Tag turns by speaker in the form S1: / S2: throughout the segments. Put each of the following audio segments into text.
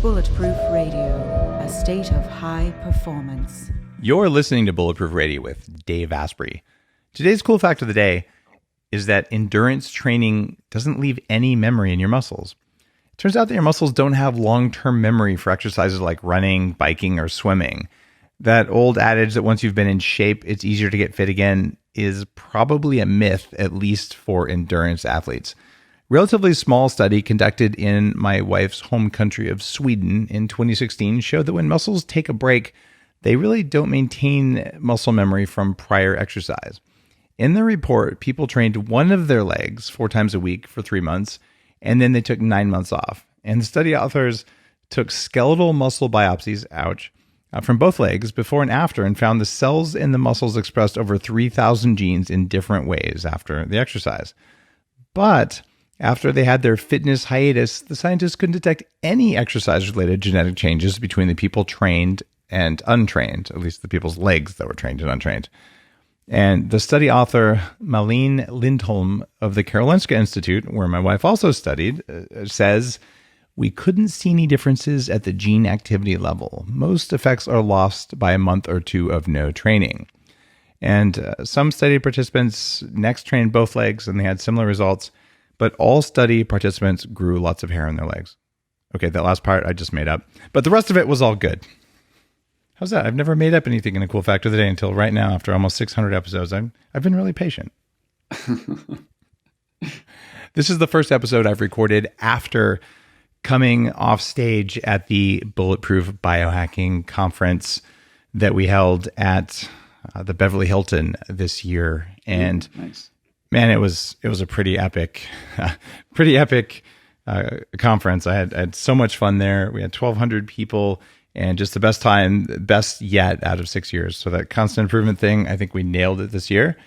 S1: Bulletproof Radio, a state of high performance.
S2: You're listening to Bulletproof Radio with Dave Asprey. Today's cool fact of the day is that endurance training doesn't leave any memory in your muscles. It turns out that your muscles don't have long-term memory for exercises like running, biking, or swimming. That old adage that once you've been in shape, it's easier to get fit again is probably a myth, at least for endurance athletes. Relatively small study conducted in my wife's home country of Sweden in 2016 showed that when muscles take a break, they really don't maintain muscle memory from prior exercise. In the report, people trained one of their legs 4 times a week for 3 months, and then they took 9 months off. And the study authors took skeletal muscle biopsies, from both legs before and after, and found the cells in the muscles expressed over 3,000 genes in different ways after the exercise. But after they had their fitness hiatus, the scientists couldn't detect any exercise-related genetic changes between the people trained and untrained, at least the people's legs that were trained and untrained. And the study author, Malene Lindholm of the Karolinska Institute, where my wife also studied, says, "We couldn't see any differences at the gene activity level. Most effects are lost by a month or 2 of no training." And some study participants next trained both legs, and they had similar results. But all study participants grew lots of hair on their legs. Okay, that last part I just made up. But the rest of it was all good. How's that? I've never made up anything in a cool fact of the day until right now, after almost 600 episodes. I've been really patient. This is the first episode I've recorded after coming off stage at the Bulletproof Biohacking Conference that we held at the Beverly Hilton this year. And nice. Man, it was a pretty epic conference. I had so much fun there. We had 1,200 people, and just the best yet out of 6 years. So that constant improvement thing, I think we nailed it this year.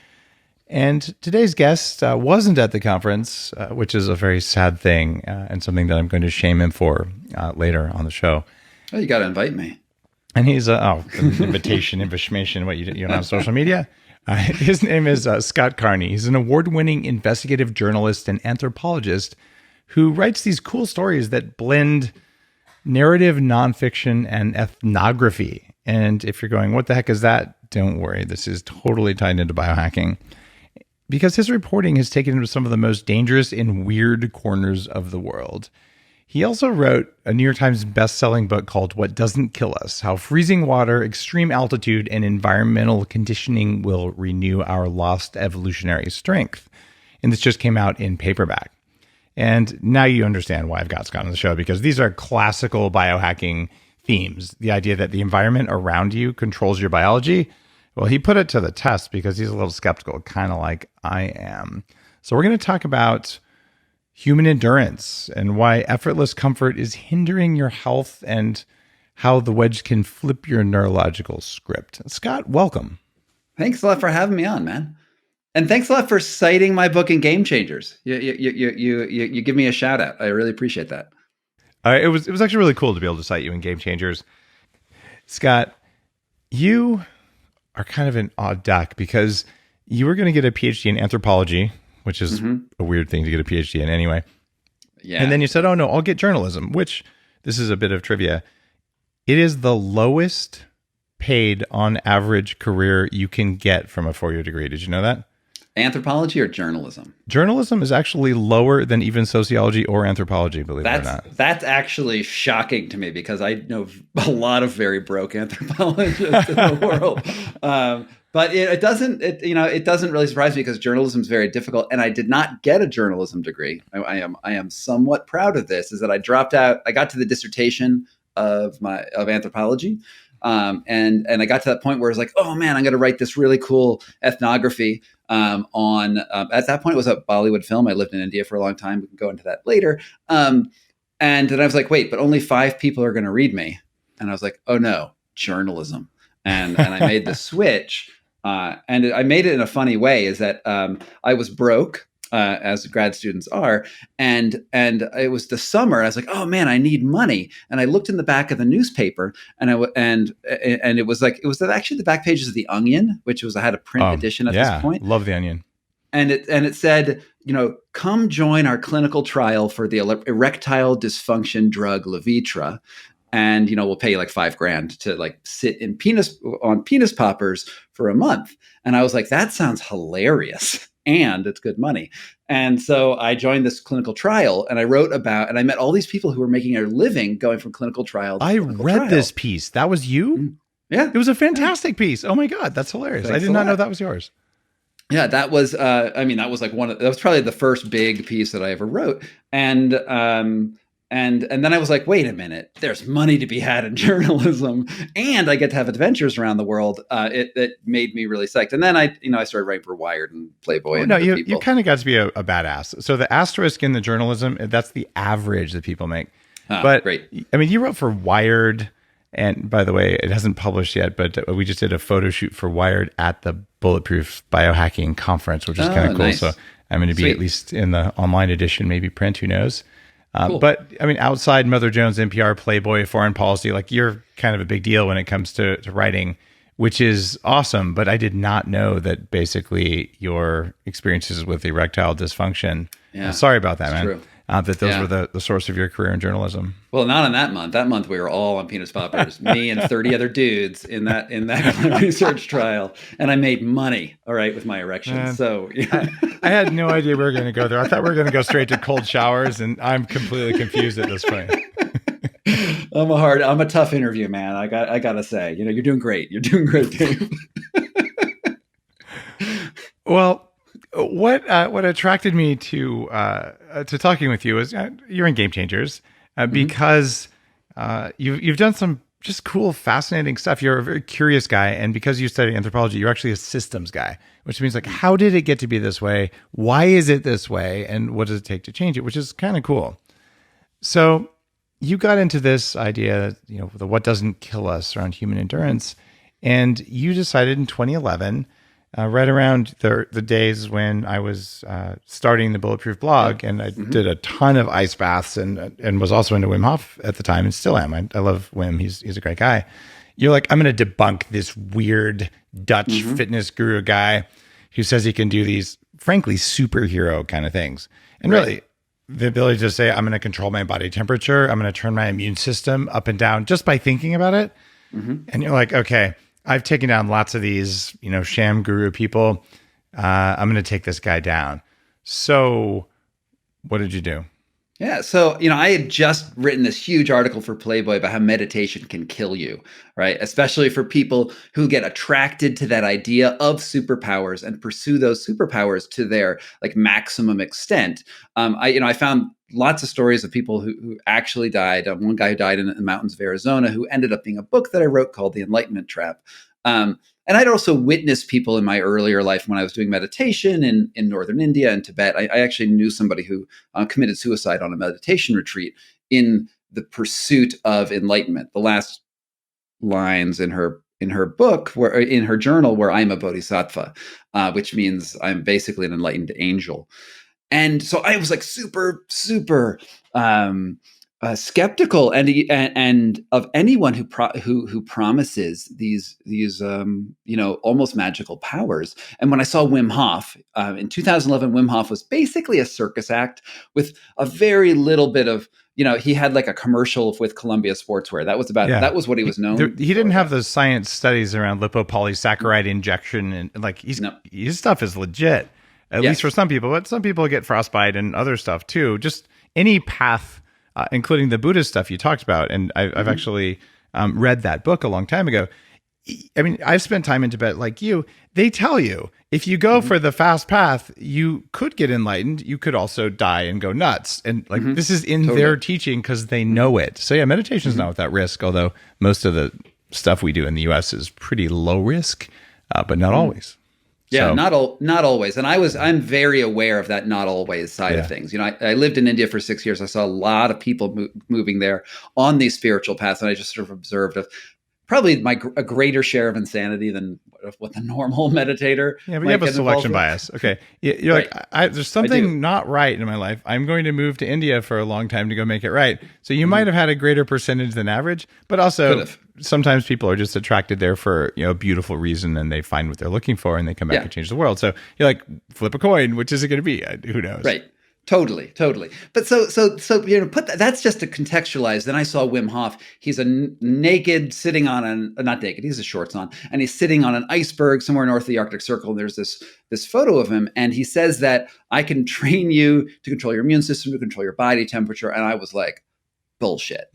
S2: And today's guest wasn't at the conference, which is a very sad thing, and something that I'm going to shame him for later on the show.
S3: Oh, you got to invite me.
S2: And he's invitation, what you don't have social media? His name is Scott Carney. He's an award-winning investigative journalist and anthropologist who writes these cool stories that blend narrative, nonfiction, and ethnography. And if you're going, what the heck is that? Don't worry. This is totally tied into biohacking, because his reporting has taken him to some of the most dangerous and weird corners of the world. He also wrote a New York Times best-selling book called What Doesn't Kill Us: How Freezing Water, Extreme Altitude, and Environmental Conditioning Will Renew Our Lost Evolutionary Strength. And this just came out in paperback. And now you understand why I've got Scott on the show, because these are classical biohacking themes. The idea that the environment around you controls your biology. Well, he put it to the test because he's a little skeptical, kind of like I am. So we're going to talk about human endurance and why effortless comfort is hindering your health, and how the wedge can flip your neurological script. Scott, welcome.
S3: Thanks a lot for having me on, man. And thanks a lot for citing my book in Game Changers. You give me a shout out. I really appreciate that.
S2: It was actually really cool to be able to cite you in Game Changers. Scott, you are kind of an odd duck, because you were going to get a PhD in anthropology, which is a weird thing to get a PhD in anyway.
S3: Yeah.
S2: And then you said, oh no, I'll get journalism, which, this is a bit of trivia, it is the lowest paid on average career you can get from a 4-year degree. Did you know that?
S3: Anthropology or journalism?
S2: Journalism is actually lower than even sociology or anthropology, believe it or not.
S3: That's actually shocking to me, because I know a lot of very broke anthropologists in the world. But it doesn't really surprise me, because journalism is very difficult, and I did not get a journalism degree. I am somewhat proud of this. Is that I dropped out. I got to the dissertation of anthropology, and I got to that point where it was like, oh man, I'm going to write this really cool ethnography on. At that point, it was a Bollywood film. I lived in India for a long time. We can go into that later. And then I was like, wait, but only 5 people are going to read me, and I was like, oh no, journalism. And I made the switch. And I made it in a funny way, is that I was broke, as grad students are, and it was the summer. I was like, oh man, I need money. And I looked in the back of the newspaper, and it was actually the back pages of The Onion, which I had a print edition at this point.
S2: Love The Onion.
S3: and it said, come join our clinical trial for the erectile dysfunction drug Levitra, and we'll pay you like $5,000 to like sit on penis poppers for a month. And I was like, that sounds hilarious, and it's good money. And so I joined this clinical trial, and I wrote about, and I met all these people who were making a living going from clinical trial to clinical trial.
S2: This piece. That was you?
S3: Yeah.
S2: It was a fantastic piece. Oh my God, that's hilarious.
S3: Thanks
S2: I did not know that was yours.
S3: Yeah, that was, that was like that was probably the first big piece that I ever wrote. And then I was like, wait a minute, there's money to be had in journalism, and I get to have adventures around the world. It made me really psyched. And then I started writing for Wired and Playboy.
S2: Oh, no, you kind of got to be a badass. So the asterisk in the journalism, that's the average that people make. But
S3: great.
S2: I mean, you wrote for Wired, and by the way, it hasn't published yet, but we just did a photo shoot for Wired at the Bulletproof Biohacking Conference, which is kind of cool. Nice. So I'm going to be at least in the online edition, maybe print, who knows. Cool. But I mean, outside Mother Jones, NPR, Playboy, Foreign Policy, like you're kind of a big deal when it comes to writing, which is awesome. But I did not know that basically your experiences with erectile dysfunction. Yeah, sorry about that, man. True. That those were the source of your career in journalism.
S3: Well, not on that month. That month we were all on penis poppers, me and 30 other dudes in that research trial, and I made money. All right, with my erection. Man, so
S2: I had no idea we were going to go there. I thought we were going to go straight to cold showers, and I'm completely confused at this point.
S3: I'm a tough interview, man. I gotta say, you're doing great. You're doing great, Dave.
S2: Well, what attracted me to talking with you is you're in Game Changers because you've done some just cool, fascinating stuff. You're a very curious guy, and because you study anthropology, you're actually a systems guy, which means like, how did it get to be this way? Why is it this way? And what does it take to change it? Which is kind of cool. So you got into this idea, the what doesn't kill us around human endurance, and you decided in 2011. Right around the days when I was starting the Bulletproof blog, and I did a ton of ice baths and was also into Wim Hof at the time, and still am. I love Wim. He's a great guy. You're like, I'm going to debunk this weird Dutch fitness guru guy who says he can do these, frankly, superhero kind of things. And really, the ability to say, I'm going to control my body temperature, I'm going to turn my immune system up and down just by thinking about it. And you're like, okay, I've taken down lots of these, sham guru people. I'm going to take this guy down. So what did you do?
S3: Yeah. So, I had just written this huge article for Playboy about how meditation can kill you, right? Especially for people who get attracted to that idea of superpowers and pursue those superpowers to their like maximum extent. I found lots of stories of people who actually died. One guy who died in the mountains of Arizona who ended up being a book that I wrote called The Enlightenment Trap. And I'd also witnessed people in my earlier life when I was doing meditation in northern India and Tibet. I actually knew somebody who committed suicide on a meditation retreat in the pursuit of enlightenment. The last lines in her book, in her journal, were "I'm a bodhisattva," which means I'm basically an enlightened angel. And so I was like super skeptical and of anyone who promises these almost magical powers. And when I saw Wim Hof in 2011, Wim Hof was basically a circus act with a very little bit of, he had like a commercial with Columbia Sportswear. That was that was what he was known for.
S2: He didn't have those science studies around lipopolysaccharide injection, and like his stuff is legit, at least for some people. But some people get frostbite and other stuff too. Just any path. Including the Buddhist stuff you talked about. And I've actually read that book a long time ago. I mean, I've spent time in Tibet like you. They tell you, if you go for the fast path, you could get enlightened. You could also die and go nuts. And like this is in their teaching because they know it. So yeah, meditation is not without risk, although most of the stuff we do in the US is pretty low risk, but not always.
S3: Yeah, so. Not always. And I'm very aware of that not always side of things. I lived in India for 6 years. I saw a lot of people moving there on these spiritual paths. And I just sort of observed probably a greater share of insanity than what the normal meditator.
S2: Yeah, but you have a selection bias. Okay. You're like, there's something not right in my life. I'm going to move to India for a long time to go make it right. So you might have had a greater percentage than average, but also sometimes people are just attracted there for, a beautiful reason, and they find what they're looking for, and they come back and change the world. So you're like, flip a coin, which is it going to be? Who knows?
S3: Right. Totally. But so that's just to contextualize. Then I saw Wim Hof. He's naked, sitting on not naked. He has his shorts on, and he's sitting on an iceberg somewhere north of the Arctic Circle. And there's this photo of him, and he says that I can train you to control your immune system, to control your body temperature. And I was like, bullshit.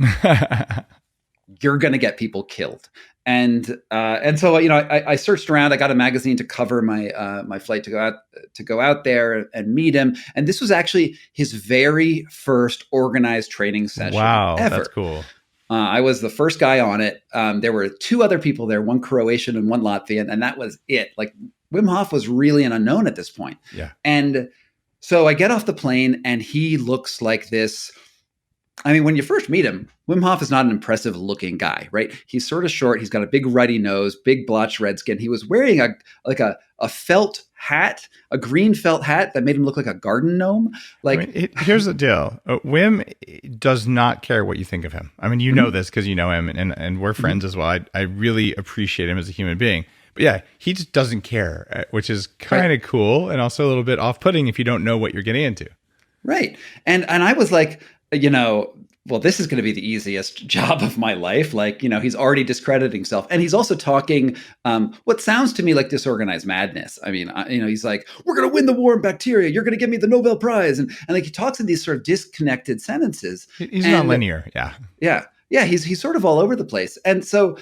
S3: You're going to get people killed. And so I searched around. I got a magazine to cover my flight to go out there and meet him. And this was actually his very first organized training session.
S2: Wow,
S3: ever.
S2: That's cool.
S3: I was the first guy on it. There were 2 other people there, one Croatian and one Latvian, and that was it. Like Wim Hof was really an unknown at this point.
S2: Yeah.
S3: And so I get off the plane, and he looks like this. I mean, when you first meet him, Wim Hof is not an impressive looking guy, right? He's sort of short. He's got a big ruddy nose, big blotched red skin. He was wearing a felt hat, a green felt hat that made him look like a garden gnome.
S2: Here's the deal. Wim does not care what you think of him. I mean, you know this because you know him, and we're friends as well. I really appreciate him as a human being. But yeah, he just doesn't care, which is kind of cool and also a little bit off-putting if you don't know what you're getting into.
S3: Right. And I was like, well, this is going to be the easiest job of my life. Like, he's already discrediting himself. And he's also talking what sounds to me like disorganized madness. I mean, he's like, we're going to win the war on bacteria. You're going to give me the Nobel Prize. And like he talks in these sort of disconnected sentences.
S2: He's not linear. Yeah.
S3: Yeah. He's sort of all over the place. And so,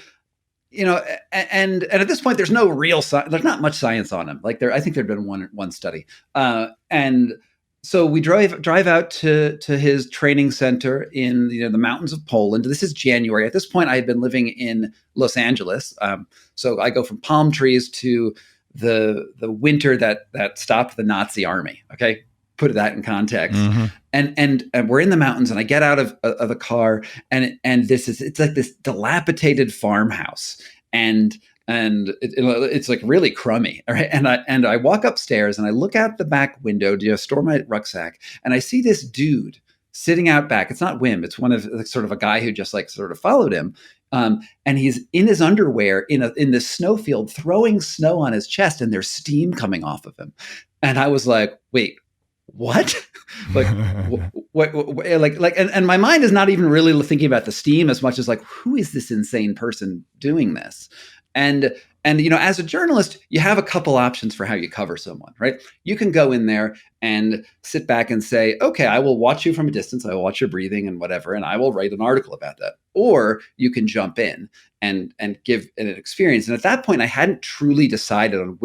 S3: and at this point, there's no real science. There's not much science on him. Like I think there'd been one study. And so we drive out to his training center in the mountains of Poland. This is January. At this point, I had been living in Los Angeles. So I go from palm trees to the winter that stopped the Nazi army. Okay, put that in context. Mm-hmm. And we're in the mountains, and I get out of a car, and it's like this dilapidated farmhouse, and it's like really crummy. All right. And I walk upstairs, and I look out the back window to store my rucksack, and I see this dude sitting out back. It's not Wim. It's one of sort of a guy who just like sort of followed him. And he's in his underwear in this snowfield, throwing snow on his chest, and there's steam coming off of him. And I was like, wait, what? And my mind is not even really thinking about the steam as much as like, who is this insane person doing this? And as a journalist, you have a couple options for how you cover someone, right? You can go in there and sit back and say, okay, I will watch you from a distance. I will watch your breathing and whatever, and I will write an article about that. Or you can jump in and give an experience. And at that point, I hadn't truly decided on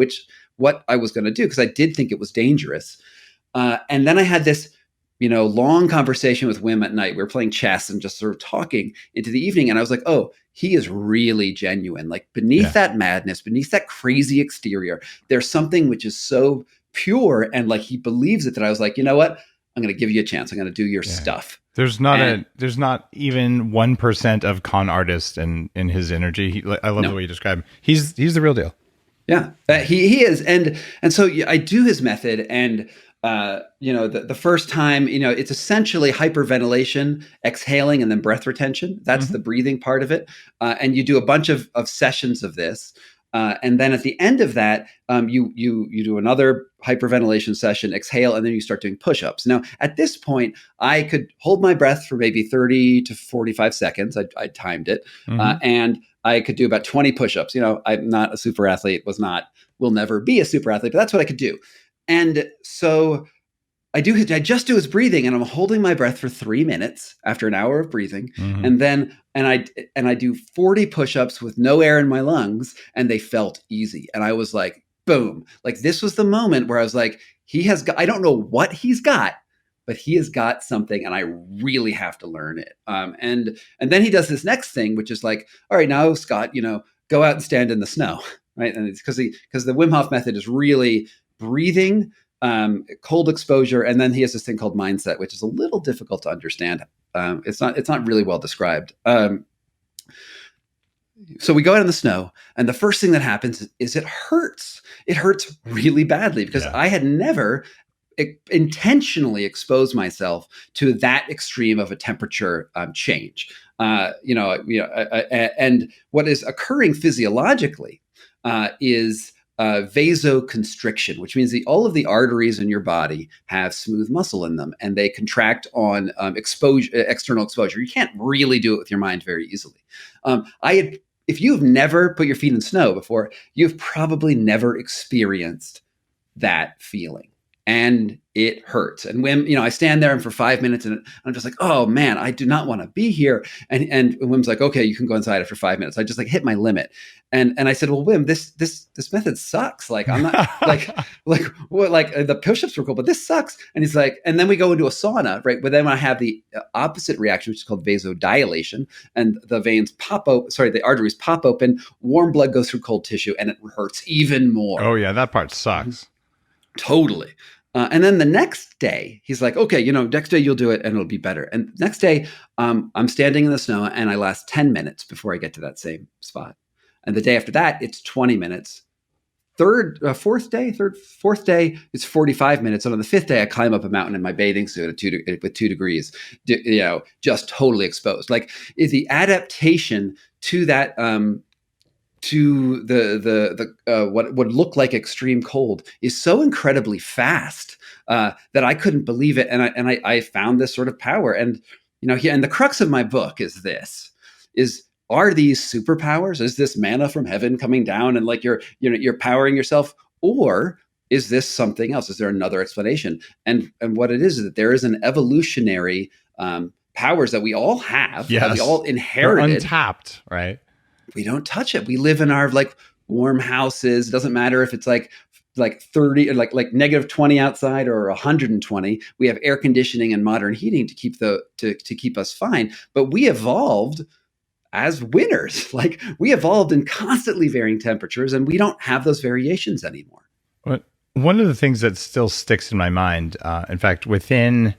S3: what I was going to do, because I did think it was dangerous. And then I had this long conversation with Wim at night. We were playing chess and just sort of talking into the evening. And I was like, oh, he is really genuine. Like beneath that madness, beneath that crazy exterior, there's something which is so pure. And like, he believes it, that I was like, you know what? I'm going to give you a chance. I'm going to do your stuff.
S2: There's not even 1% of con artist in his energy. I love the way you describe him. He's the real deal.
S3: Yeah, he is. And so I do his method, and the first time, it's essentially hyperventilation, exhaling, and then breath retention. That's the breathing part of it. And you do a bunch of sessions of this. And then at the end of that, you do another hyperventilation session, exhale, and then you start doing push-ups. Now, at this point, I could hold my breath for maybe 30 to 45 seconds. I timed it. And I could do about 20 push-ups. I'm not a super athlete, will never be a super athlete, but that's what I could do. And so I just do his breathing, and I'm holding my breath for 3 minutes after an hour of breathing. And then, I do 40 push-ups with no air in my lungs, and they felt easy. And I was like, boom, like this was the moment where I was like, I don't know what he's got, but he has got something, and I really have to learn it. And then he does this next thing, which is like, all right, now Scott, go out and stand in the snow. Right. And it's because the Wim Hof method is really breathing, cold exposure, and then he has this thing called mindset, which is a little difficult to understand. It's not really well described. So we go out in the snow, and the first thing that happens is it hurts. It hurts really badly, because I had never intentionally expose myself to that extreme of a temperature change. And what is occurring physiologically is vasoconstriction, which means all of the arteries in your body have smooth muscle in them, and they contract on external exposure. You can't really do it with your mind very easily. If you've never put your feet in snow before, you've probably never experienced that feeling. And it hurts. And Wim, I stand there and for 5 minutes and I'm just like, oh man, I do not want to be here. And Wim's like, okay, you can go inside after 5 minutes. I just hit my limit. And I said, well, Wim, this method sucks. Like, I'm not like the push-ups were cool, but this sucks. And he's like, and then we go into a sauna, right? But then I have the opposite reaction, which is called vasodilation, and the veins the arteries pop open, warm blood goes through cold tissue, and it hurts even more.
S2: Oh yeah, that part sucks.
S3: Totally. And then the next day, he's like, okay, next day you'll do it and it'll be better. And next day, I'm standing in the snow and I last 10 minutes before I get to that same spot. And the day after that, it's 20 minutes. Fourth day, it's 45 minutes. And on the fifth day, I climb up a mountain in my bathing suit with 2 degrees, just totally exposed. Like, is the adaptation to that, to the what would look like extreme cold is so incredibly fast that I couldn't believe it, and I found this sort of power, and and the crux of my book is are these superpowers? Is this manna from heaven coming down and like you're powering yourself, or is this something else? Is there another explanation? And what it is that there is an evolutionary powers that we all have, that we all inherited,
S2: they're untapped, right?
S3: We don't touch it. We live in our warm houses. It doesn't matter if it's like 30 or like negative 20 outside or 120. We have air conditioning and modern heating to keep to keep us fine. But we evolved as winners. Like, we evolved in constantly varying temperatures, and we don't have those variations anymore.
S2: One of the things that still sticks in my mind, in fact, within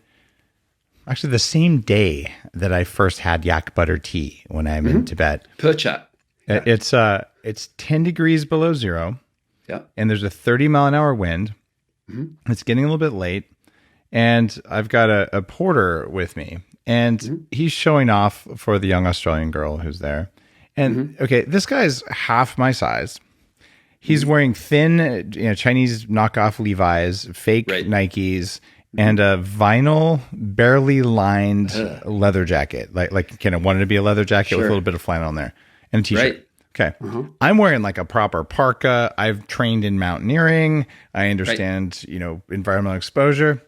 S2: actually the same day that I first had yak butter tea when I'm in Tibet.
S3: Pucha. Yeah.
S2: It's 10 degrees below zero.
S3: Yeah.
S2: And there's a 30-mile-an-hour wind. Mm-hmm. It's getting a little bit late. And I've got a porter with me. And he's showing off for the young Australian girl who's there. And okay, this guy's half my size. He's wearing thin, Chinese knockoff Levi's, fake Nikes, and a vinyl, barely lined leather jacket. Like kind of wanted to be a leather jacket with a little bit of flannel on there. And a t-shirt. Right. Okay. I'm wearing like a proper parka. I've trained in mountaineering. I understand, environmental exposure.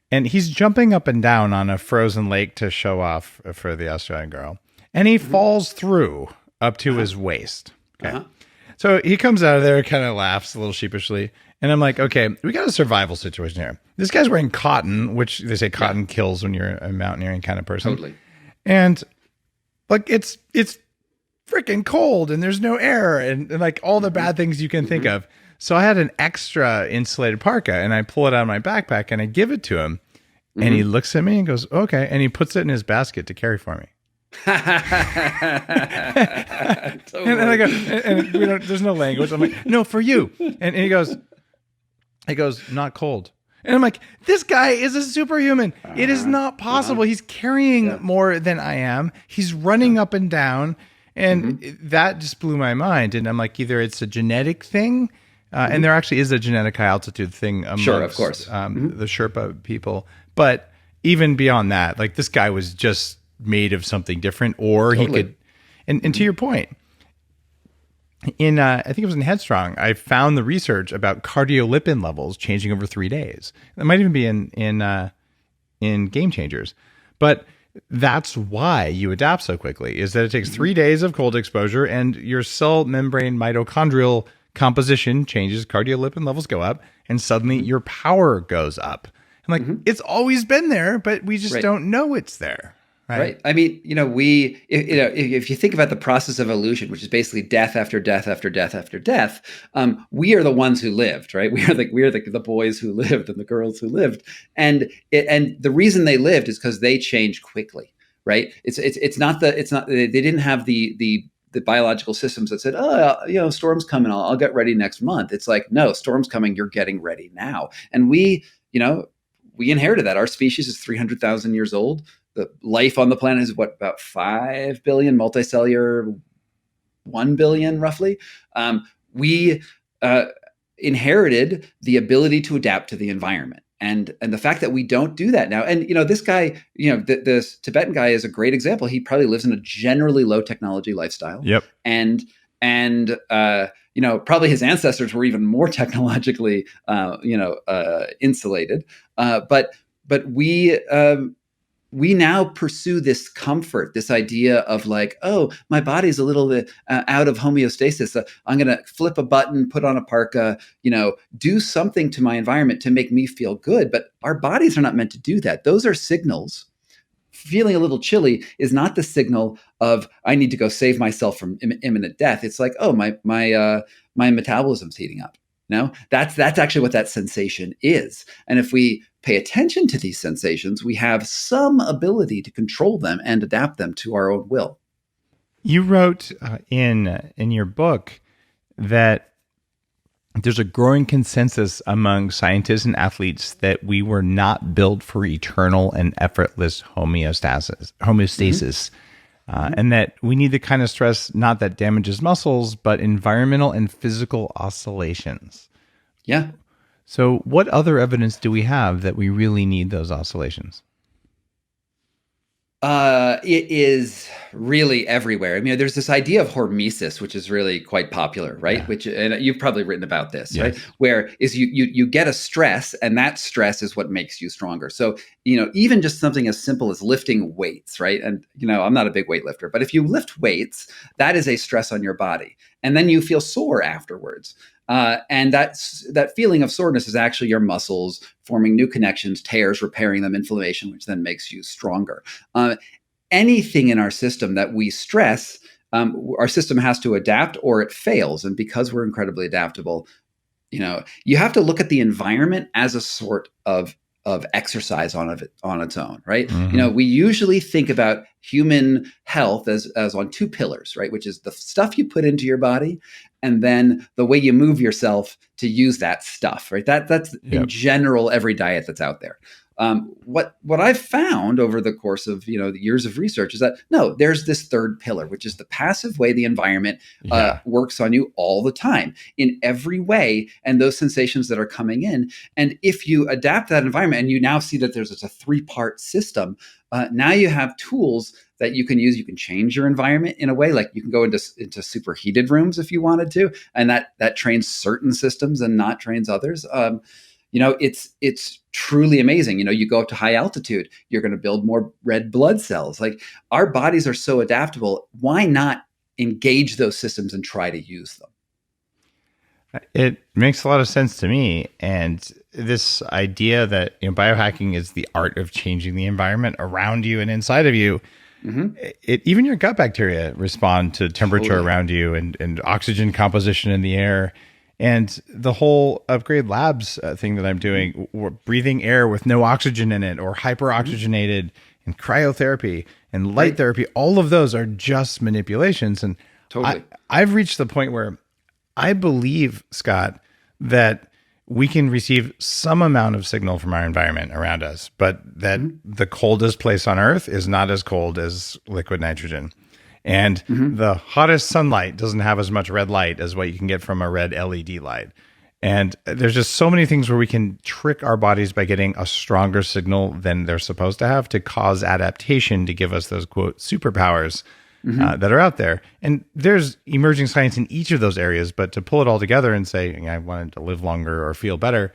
S2: And he's jumping up and down on a frozen lake to show off for the Australian girl. And he falls through up to his waist. Okay. So he comes out of there, kind of laughs a little sheepishly. And I'm like, okay, we got a survival situation here. This guy's wearing cotton, which they say cotton kills when you're a mountaineering kind of person.
S3: Totally.
S2: And like, it's freaking cold and there's no air and like all the bad things you can think of. So I had an extra insulated parka and I pull it out of my backpack and I give it to him and he looks at me and goes, okay. And he puts it in his basket to carry for me.
S3: Totally.
S2: and I go, and there's no language. I'm like, no, for you. And he goes, not cold. And I'm like, this guy is a superhuman. It is not possible. He's carrying more than I am. He's running up and down. And that just blew my mind. And I'm like, either it's a genetic thing, and there actually is a genetic high altitude thing amongst
S3: of course.
S2: The Sherpa people. But even beyond that, like this guy was just made of something different, or he could, and to your point, in I think it was in Headstrong, I found the research about cardiolipin levels changing over 3 days. That might even be in Game Changers. But that's why you adapt so quickly, is that it takes 3 days of cold exposure and your cell membrane mitochondrial composition changes, cardiolipin levels go up, and suddenly your power goes up. I'm like, it's always been there, but we just don't know it's there. Right.
S3: I mean, if you think about the process of evolution, which is basically death after death after death after death, we are the ones who lived, right? We are the boys who lived and the girls who lived, and the reason they lived is because they changed quickly, right? They didn't have the biological systems that said, storm's coming, I'll get ready next month. It's like, no, storm's coming, you're getting ready now, and we. we inherited that. Our species is 300,000 years old. The life on the planet is about 5 billion, multicellular 1 billion roughly. We inherited the ability to adapt to the environment. And the fact that we don't do that now, and this guy, this Tibetan guy is a great example. He probably lives in a generally low technology lifestyle.
S2: Yep.
S3: And probably his ancestors were even more technologically, insulated. But we now pursue this comfort, this idea of like, oh, my body's a little bit out of homeostasis. I'm going to flip a button, put on a parka, do something to my environment to make me feel good. But our bodies are not meant to do that. Those are signals. Feeling a little chilly is not the signal of I need to go save myself from imminent death. It's like, oh, my metabolism's heating up. No, that's actually what that sensation is. And if we pay attention to these sensations, we have some ability to control them and adapt them to our own will.
S2: You wrote in your book that there's a growing consensus among scientists and athletes that we were not built for eternal and effortless homeostasis, and that we need the kind of stress not that damages muscles, but environmental and physical oscillations.
S3: Yeah.
S2: So what other evidence do we have that we really need those oscillations?
S3: It is really everywhere. I mean, there's this idea of hormesis, which is really quite popular, right?
S2: Yeah.
S3: And you've probably written about this,
S2: yes.
S3: right? Where is you get a stress, and that stress is what makes you stronger. So, even just something as simple as lifting weights, right? And, I'm not a big weightlifter, but if you lift weights, that is a stress on your body. And then you feel sore afterwards. And that feeling of soreness is actually your muscles forming new connections, tears, repairing them, inflammation, which then makes you stronger. Anything in our system that we stress, our system has to adapt or it fails. And because we're incredibly adaptable, you have to look at the environment as a sort of exercise on its own, right?
S2: Mm-hmm.
S3: We usually think about human health as on two pillars, right? Which is the stuff you put into your body, and then the way you move yourself to use that stuff, right? That's
S2: Yep.
S3: in general every diet that's out there. What I've found over the course of the years of research is that no, there's this third pillar, which is the passive way the environment works on you all the time in every way, and those sensations that are coming in. And if you adapt that environment, and you now see that there's a 3-part system, now you have tools that you can use. You can change your environment in a way, like you can go into superheated rooms if you wanted to, and that trains certain systems and not trains others. It's truly amazing. You go up to high altitude, you're going to build more red blood cells. Like, our bodies are so adaptable. Why not engage those systems and try to use them?
S2: It makes a lot of sense to me. And this idea that biohacking is the art of changing the environment around you and inside of you. Mm-hmm. Even your gut bacteria respond to temperature
S3: Totally.
S2: around you and oxygen composition in the air. And the whole Upgrade Labs thing that I'm doing, breathing air with no oxygen in it, or hyperoxygenated, and cryotherapy and light therapy, all of those are just manipulations. And
S3: Totally.
S2: I've reached the point where I believe, Scott, that we can receive some amount of signal from our environment around us, but that the coldest place on Earth is not as cold as liquid nitrogen. And the hottest sunlight doesn't have as much red light as what you can get from a red LED light. And there's just so many things where we can trick our bodies by getting a stronger signal than they're supposed to have to cause adaptation to give us those, quote, superpowers that are out there. And there's emerging science in each of those areas, but to pull it all together and say, I wanted to live longer or feel better,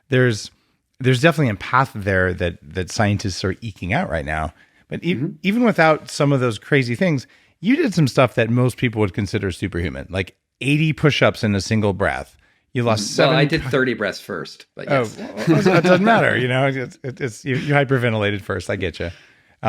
S2: there's definitely a path there that scientists are eking out right now. But even without some of those crazy things, you did some stuff that most people would consider superhuman, like 80 push-ups in a single breath. You lost 7.
S3: Well, I did 30 breaths first, but yes.
S2: Oh, well, it doesn't matter. It's you hyperventilated first. I get you.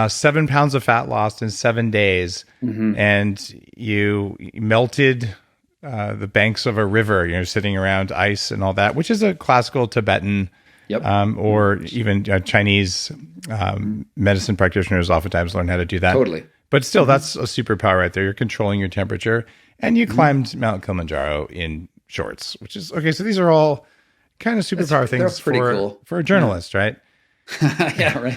S2: 7 pounds of fat lost in 7 days, and you melted the banks of a river. Sitting around ice and all that, which is a classical Tibetan, or even Chinese medicine practitioners oftentimes learn how to do that.
S3: Totally.
S2: But still, that's a superpower right there. You're controlling your temperature, and you climbed Mount Kilimanjaro in shorts, which is okay. So these are all kind of superpower things
S3: pretty cool.
S2: for a journalist, right?
S3: Yeah, right.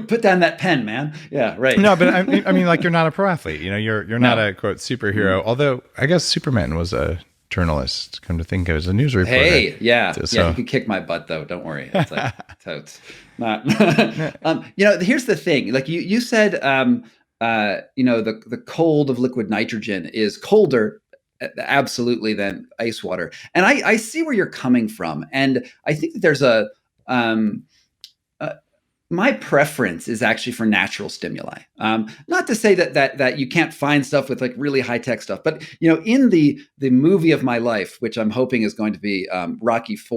S3: Put down that pen, man. Yeah, right.
S2: No, but I mean, like, you're not a pro athlete. You're not a quote superhero. Although I guess Superman was a journalist. Come to think of it, as a news reporter.
S3: Hey, yeah,
S2: So.
S3: You can kick my butt though. Don't worry. It's like totes. Not. Here's the thing. Like you said, the cold of liquid nitrogen is colder, absolutely, than ice water. And I see where you're coming from, and I think that there's my preference is actually for natural stimuli. Not to say that you can't find stuff with like really high tech stuff, but in the movie of my life, which I'm hoping is going to be Rocky IV,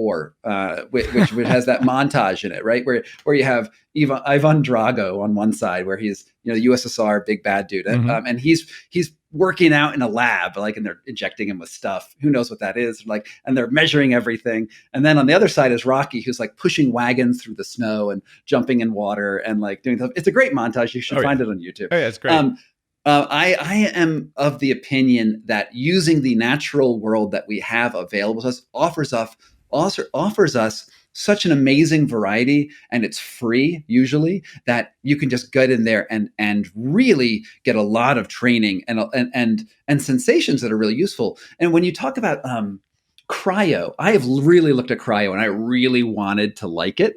S3: which has that montage in it, right, where you have Ivan Drago on one side, where he's the USSR big bad dude, and he's working out in a lab, like, and they're injecting him with stuff. Who knows what that is? Like, and they're measuring everything. And then on the other side is Rocky, who's like pushing wagons through the snow and jumping in water and like doing stuff. It's a great montage. You should find it on YouTube.
S2: Oh yeah, it's great.
S3: I am of the opinion that using the natural world that we have available to us offers us such an amazing variety, and it's free usually, that you can just get in there and really get a lot of training and sensations that are really useful. And when you talk about cryo, I have really looked at cryo, and I really wanted to like it.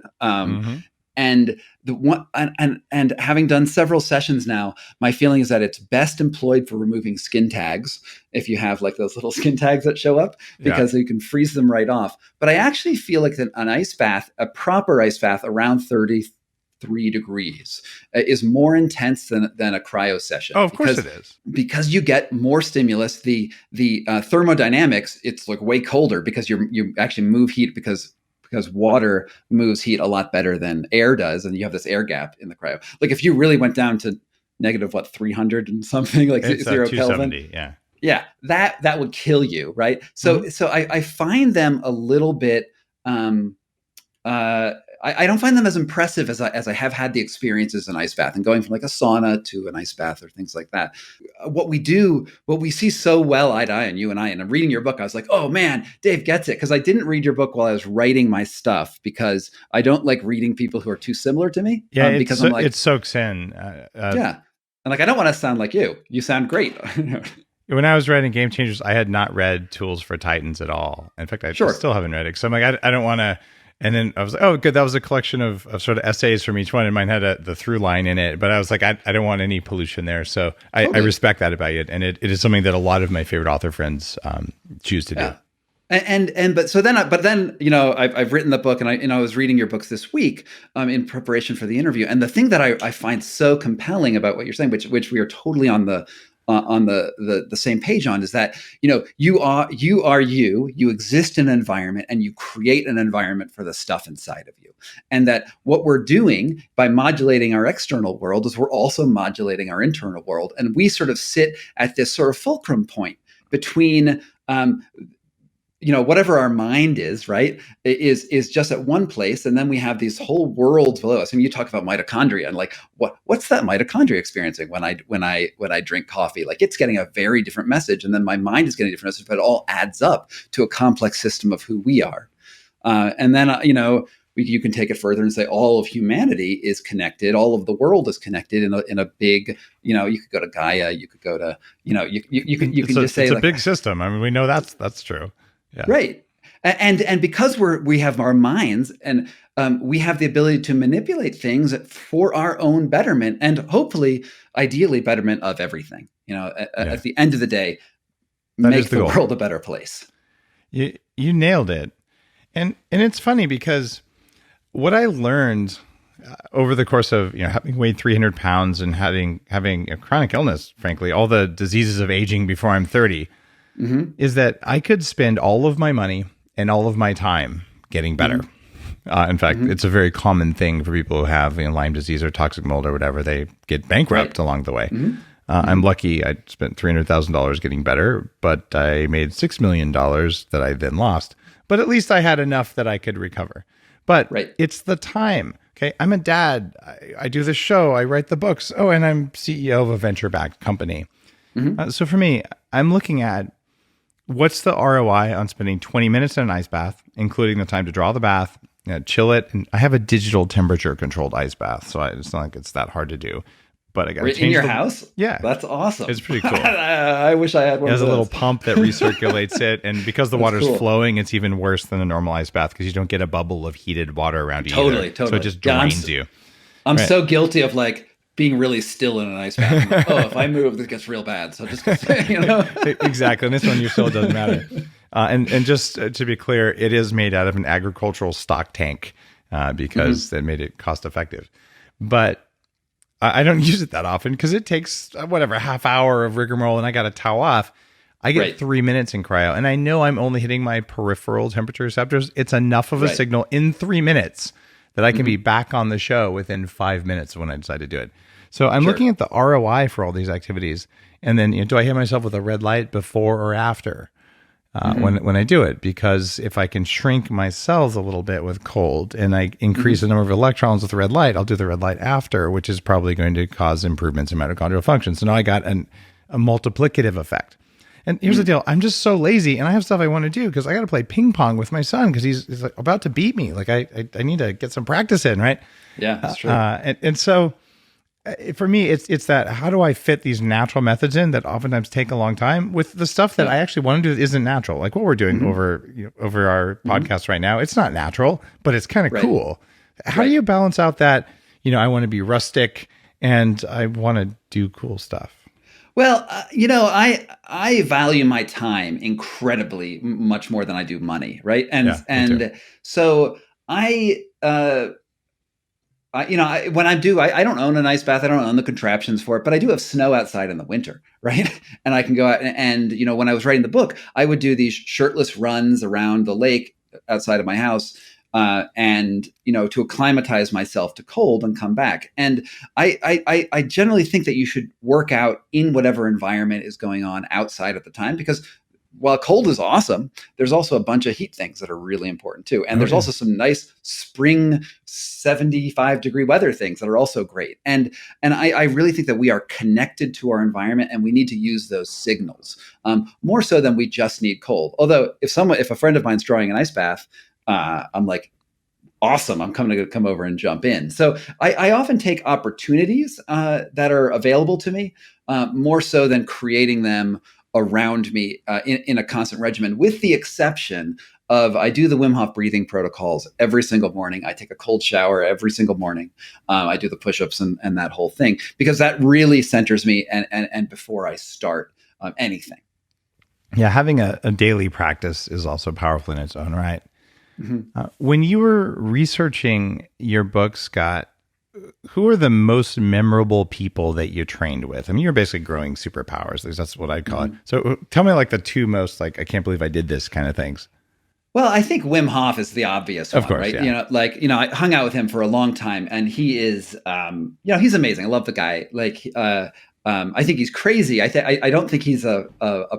S3: And and having done several sessions now, my feeling is that it's best employed for removing skin tags. If you have like those little skin tags that show up, because you can freeze them right off. But I actually feel like an ice bath, a proper ice bath around 33 degrees, is more intense than a cryo session.
S2: Oh, of course it is.
S3: Because you get more stimulus. The thermodynamics, it's like way colder because you actually move heat because water moves heat a lot better than air does, and you have this air gap in the cryo. Like if you really went down to negative 300 and something, like
S2: it's
S3: 0 Kelvin, that would kill you, right? So I find them a little bit. I don't find them as impressive as I have had the experiences in ice bath, and going from like a sauna to an ice bath or things like that. What we see so well eye to eye, and you and I, and I'm reading your book, I was like, oh man, Dave gets it. Because I didn't read your book while I was writing my stuff, because I don't like reading people who are too similar to me.
S2: Yeah,
S3: because I'm like,
S2: it soaks in.
S3: And like, I don't want to sound like you. You sound great.
S2: When I was writing Game Changers, I had not read Tools for Titans at all. In fact, I still haven't read it. So I'm like, I don't want to. And then I was like, oh, good. That was a collection of sort of essays from each one. And mine had the through line in it. But I was like, I don't want any pollution there. So I respect that about you. And it is something that a lot of my favorite author friends choose to do.
S3: But then I've written the book, and I was reading your books this week in preparation for the interview. And the thing that I find so compelling about what you're saying, which we are totally on the same page on, is that you exist in an environment, and you create an environment for the stuff inside of you. And that what we're doing by modulating our external world is we're also modulating our internal world. And we sort of sit at this sort of fulcrum point between whatever our mind is, right, is just at one place, and then we have these whole worlds below us. I mean, you talk about mitochondria, and like, what's that mitochondria experiencing when I drink coffee? Like, it's getting a very different message, and then my mind is getting a different message, but it all adds up to a complex system of who we are. And then you can take it further and say all of humanity is connected, all of the world is connected in a big, you could go to Gaia, you could go to, you can just say
S2: it's
S3: like,
S2: a big system. I mean, we know that's true. Yeah.
S3: Right. And because we have our minds, and we have the ability to manipulate things for our own betterment, and hopefully, ideally, betterment of everything. At the end of the day, make the world a better place.
S2: You nailed it. And it's funny because what I learned over the course of having weighed 300 pounds and having a chronic illness, frankly, all the diseases of aging before I'm 30, is that I could spend all of my money and all of my time getting better. In fact, it's a very common thing for people who have Lyme disease or toxic mold or whatever. They get bankrupt along the way. I'm lucky. I spent $300,000 getting better, but I made $6 million that I then lost. But at least I had enough that I could recover. But it's the time. Okay, I'm a dad. I do the show. I write the books. Oh, and I'm CEO of a venture-backed company. So for me, I'm looking at what's the ROI on spending 20 minutes in an ice bath, including the time to draw the bath, chill it? And I have a digital temperature controlled ice bath, so it's not like it's that hard to do. But I got to change
S3: in your house.
S2: Yeah,
S3: that's awesome.
S2: It's pretty cool.
S3: I wish I had one.
S2: It has
S3: of
S2: a
S3: those.
S2: little pump that recirculates it, and because the water's flowing, it's even worse than a normal ice bath because you don't get a bubble of heated water around you.
S3: Totally.
S2: So it just drains you.
S3: I'm so guilty of like being really still in an ice bath. I'm like, if I move, this gets real bad. So just
S2: Exactly. And this one, your still doesn't matter. And just to be clear, it is made out of an agricultural stock tank because that made it cost effective. But I don't use it that often because it takes half hour of rigmarole and I got to towel off. I get 3 minutes in cryo and I know I'm only hitting my peripheral temperature receptors. It's enough of a signal in 3 minutes that I can be back on the show within 5 minutes when I decide to do it. So I'm looking at the ROI for all these activities. And then, do I hit myself with a red light before or after when I do it? Because if I can shrink my cells a little bit with cold and I increase the number of electrons with the red light, I'll do the red light after, which is probably going to cause improvements in mitochondrial function. So now I got a multiplicative effect. And here's the deal. I'm just so lazy and I have stuff I want to do because I got to play ping pong with my son because he's like about to beat me. Like I need to get some practice in, right?
S3: Yeah, that's true.
S2: And so for me, it's that how do I fit these natural methods in that oftentimes take a long time with the stuff that I actually want to do that isn't natural. Like what we're doing over our podcast right now. It's not natural, but it's kind of cool. How do you balance out that, I want to be rustic and I want to do cool stuff?
S3: Well, I value my time incredibly much more than I do money, right? And so I when I don't own an ice bath, I don't own the contraptions for it, but I do have snow outside in the winter, right? And I can go out and when I was writing the book, I would do these shirtless runs around the lake outside of my house. And to acclimatize myself to cold and come back. And I generally think that you should work out in whatever environment is going on outside at the time, because while cold is awesome, there's also a bunch of heat things that are really important too. And there's also some nice spring 75-degree weather things that are also great. And I really think that we are connected to our environment and we need to use those signals more so than we just need cold. Although if a friend of mine's drawing an ice bath, I'm like, awesome, I'm going to come over and jump in. So I often take opportunities that are available to me more so than creating them around me in a constant regimen, with the exception of I do the Wim Hof breathing protocols every single morning. I take a cold shower every single morning. I do the push-ups and that whole thing, because that really centers me and before I start anything.
S2: Yeah, having a daily practice is also powerful in its own right. When you were researching your book, Scott, who are the most memorable people that you trained with? I mean, you're basically growing superpowers. That's what I'd call it. So tell me like the two most, like, I can't believe I did this kind of things.
S3: Well, I think Wim Hof is the obvious one,
S2: of course,
S3: right?
S2: Yeah.
S3: I hung out with him for a long time and he is, he's amazing. I love the guy. I think he's crazy. I don't think he's a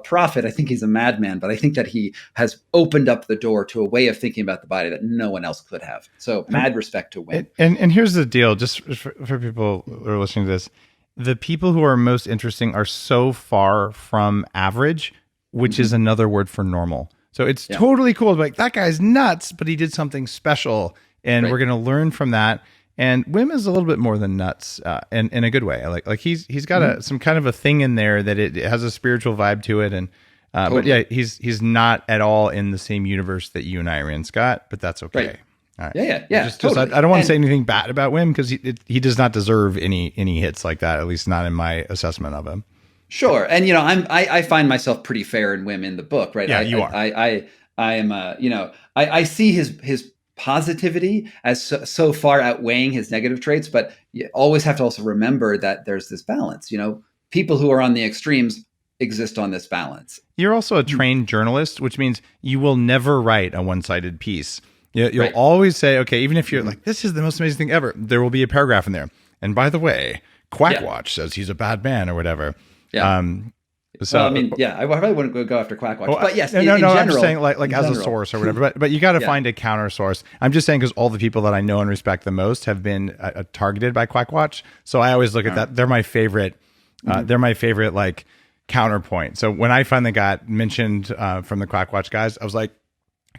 S3: prophet. I think he's a madman, but I think that he has opened up the door to a way of thinking about the body that no one else could have. So mad respect to Wim.
S2: And here's the deal, just for people who are listening to this, the people who are most interesting are so far from average, which is another word for normal. So it's totally cool. Like, that guy's nuts, but he did something special and we're going to learn from that. And Wim is a little bit more than nuts, in a good way. Like he's got some kind of a thing in there that it has a spiritual vibe to it, and but yeah, he's not at all in the same universe that you and I are in, Scott. But that's okay.
S3: Right.
S2: All right.
S3: Yeah. Totally.
S2: I don't want to say anything bad about Wim because he does not deserve any hits like that. At least not in my assessment of him.
S3: Sure, and I find myself pretty fair in Wim in the book, right?
S2: Yeah, you are.
S3: I am I see his positivity as so far outweighing his negative traits, but you always have to also remember that there's this balance. People who are on the extremes exist on this balance.
S2: You're also a trained journalist, which means you will never write a one-sided piece. You'll always say, okay, even if you're like, this is the most amazing thing ever, there will be a paragraph in there. And by the way, Quackwatch says he's a bad man or whatever.
S3: Yeah. So I probably wouldn't go after Quackwatch, but yes, in general,
S2: I'm just saying like as a source or whatever. But you got to find a counter source. I'm just saying because all the people that I know and respect the most have been targeted by Quackwatch, so I always look at that. They're my favorite. They're my favorite. Like, counterpoint. So when I finally got mentioned from the Quackwatch guys, I was like,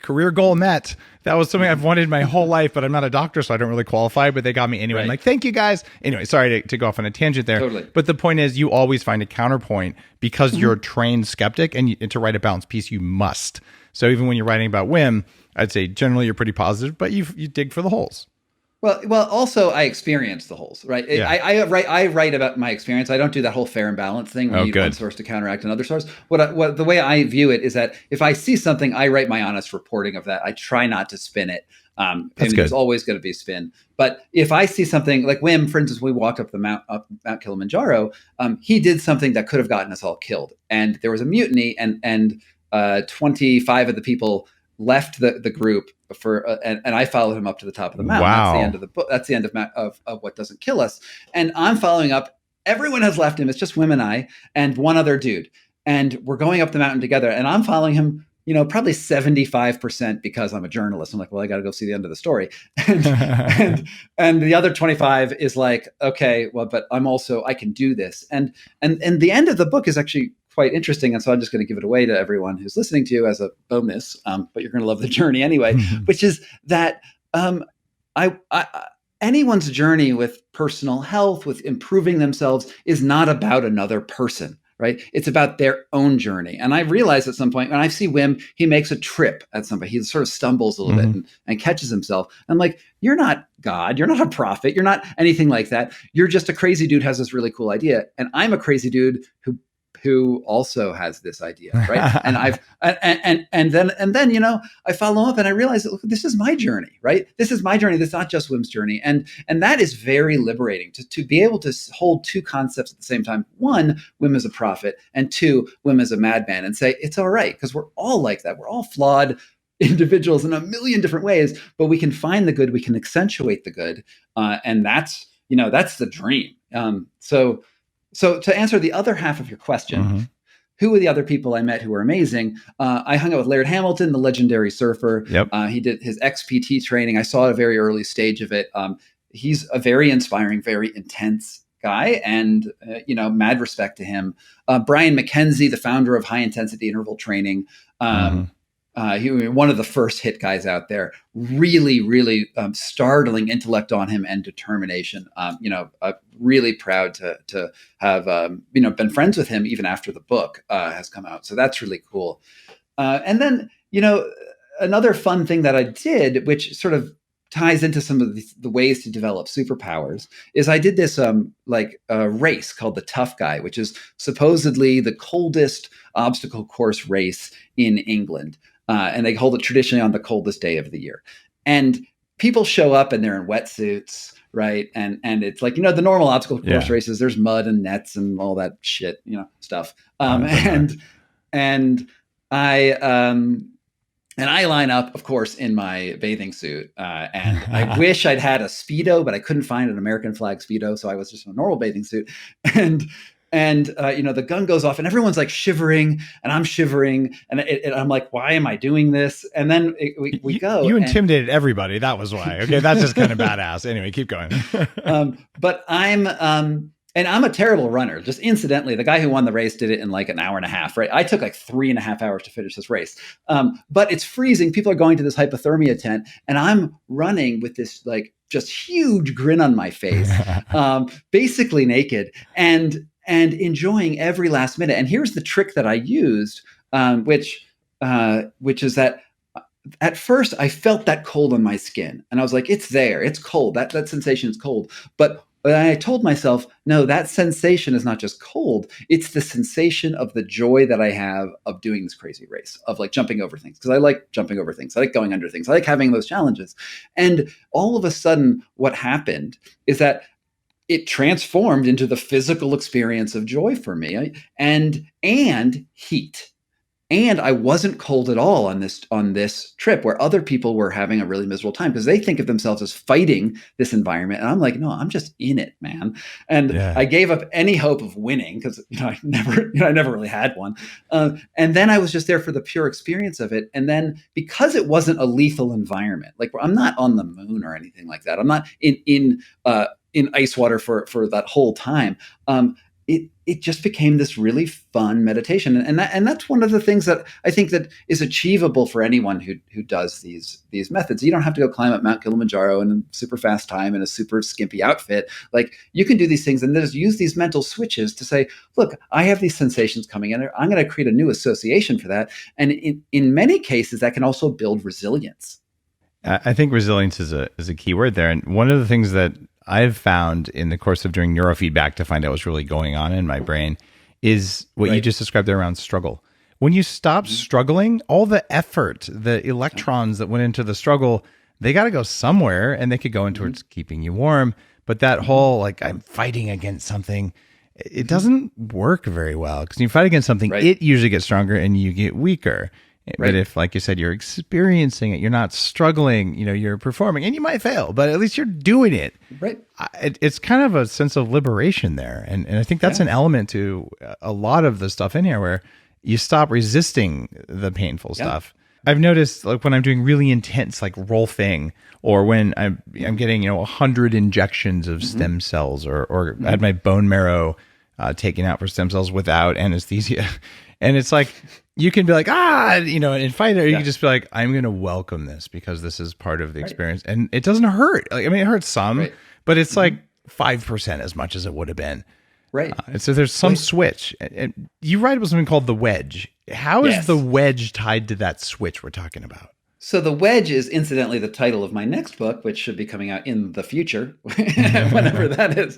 S2: career goal met. That was something I've wanted my whole life, but I'm not a doctor, so I don't really qualify, but they got me anyway.
S3: Right.
S2: I'm like, thank you guys. Anyway, sorry to go off on a tangent there.
S3: Totally.
S2: But the point is, you always find a counterpoint because you're a trained skeptic, and to write a balanced piece, you must. So even when you're writing about Wim, I'd say generally you're pretty positive, but you dig for the holes.
S3: Well. Also, I experience the holes, right?
S2: Yeah.
S3: I write about my experience. I don't do that whole fair and balance thing. We need one source to counteract another source. What the way I view it is that if I see something, I write my honest reporting of that. I try not to spin it. There's always going to be a spin. But if I see something like Wim, for instance, we walked up Mount Kilimanjaro. He did something that could have gotten us all killed, and there was a mutiny, and 25 of the people left the group and I followed him up to the top of the mountain.
S2: Wow.
S3: That's the end of the book. That's the end of What Doesn't Kill Us. And I'm following up. Everyone has left him. It's just Wim and I and one other dude. And we're going up the mountain together. And I'm following him, probably 75% because I'm a journalist. I'm like, well, I got to go see the end of the story. And the other 25 is like, okay, well, but I can do this. And the end of the book is actually quite interesting. And so I'm just going to give it away to everyone who's listening to you as a bonus, but you're going to love the journey anyway, which is that anyone's journey with personal health, with improving themselves, is not about another person, right? It's about their own journey. And I realized at some point when I see Wim, he makes a trip at some point. He sort of stumbles a little bit and catches himself. I'm like, you're not God. You're not a prophet. You're not anything like that. You're just a crazy dude who has this really cool idea. And I'm a crazy dude who also has this idea, right? And then I follow up and I realize that, look, this is my journey, right? This is my journey. This is not just Wim's journey, and that is very liberating to be able to hold two concepts at the same time. One, Wim is a prophet, and two, Wim is a madman, and say it's all right because we're all like that. We're all flawed individuals in a million different ways, but we can find the good. We can accentuate the good, and that's the dream. So to answer the other half of your question, who were the other people I met who were amazing? I hung out with Laird Hamilton, the legendary surfer.
S2: Yep.
S3: He did his XPT training. I saw a very early stage of it. He's a very inspiring, very intense guy, and mad respect to him. Brian Mackenzie, the founder of high intensity interval training. He was one of the first HIIT guys out there. Really, really startling intellect on him and determination. Really proud to have been friends with him even after the book has come out. So that's really cool. And then another fun thing that I did, which sort of ties into some of the ways to develop superpowers, is I did this race called the Tough Guy, which is supposedly the coldest obstacle course race in England. And they hold it traditionally on the coldest day of the year. And people show up and they're in wetsuits, right? And it's like, the normal obstacle course races, there's mud and nets and all that shit, stuff. And I line up, of course, in my bathing suit. And I wish I'd had a Speedo, but I couldn't find an American flag Speedo. So I was just in a normal bathing suit. And the gun goes off and everyone's like shivering and I'm shivering and I'm like, why am I doing this? And then we go.
S2: You intimidated everybody. That was why. Okay. That's just kind of badass. Anyway, keep going.
S3: But I'm a terrible runner. Just incidentally, the guy who won the race did it in like an hour and a half, right? I took like 3.5 hours to finish this race. But it's freezing. People are going to this hypothermia tent and I'm running with this like just huge grin on my face, basically naked and enjoying every last minute. And here's the trick that I used, which is that at first I felt that cold on my skin and I was like, it's there, it's cold. That sensation is cold. But I told myself, no, that sensation is not just cold. It's the sensation of the joy that I have of doing this crazy race, of like jumping over things. Because I like jumping over things. I like going under things. I like having those challenges. And all of a sudden, what happened is that it transformed into the physical experience of joy for me and heat. And I wasn't cold at all on this trip where other people were having a really miserable time because they think of themselves as fighting this environment. And I'm like, no, I'm just in it, man. And I gave up any hope of winning because I never really had one. And then I was just there for the pure experience of it. And then because it wasn't a lethal environment, like I'm not on the moon or anything like that. I'm not in ice water for that whole time. it just became this really fun meditation. And that's one of the things that I think that is achievable for anyone who does these methods. You don't have to go climb up Mount Kilimanjaro in a super fast time in a super skimpy outfit. Like, you can do these things and just use these mental switches to say, look, I have these sensations coming in. I'm going to create a new association for that. And in many cases, that can also build resilience.
S2: I think resilience is a key word there. And one of the things that I've found in the course of doing neurofeedback to find out what's really going on in my brain is what you just described there around struggle. When you stop struggling, all the effort, the electrons that went into the struggle, they got to go somewhere, and they could go into towards keeping you warm. But that whole, like, I'm fighting against something, it doesn't work very well, because when you fight against something, it usually gets stronger and you get weaker. But if, like you said, you're experiencing it, you're not struggling, you're performing, and you might fail, but at least you're doing it.
S3: Right.
S2: It's kind of a sense of liberation there. And I think that's an element to a lot of the stuff in here, where you stop resisting the painful stuff. I've noticed, like, when I'm doing really intense, like, rolfing, or when I'm getting 100 injections of stem cells, or I had my bone marrow taken out for stem cells without anesthesia. And it's like, you can be like, and fight it, or you can just be like, I'm going to welcome this because this is part of the experience. And it doesn't hurt. Like, I mean, it hurts some, but it's like 5% as much as it would have been.
S3: Right.
S2: And so there's some switch. And you write about something called the wedge. How is the wedge tied to that switch we're talking about?
S3: So the wedge is, incidentally, the title of my next book, which should be coming out in the future, whenever that is.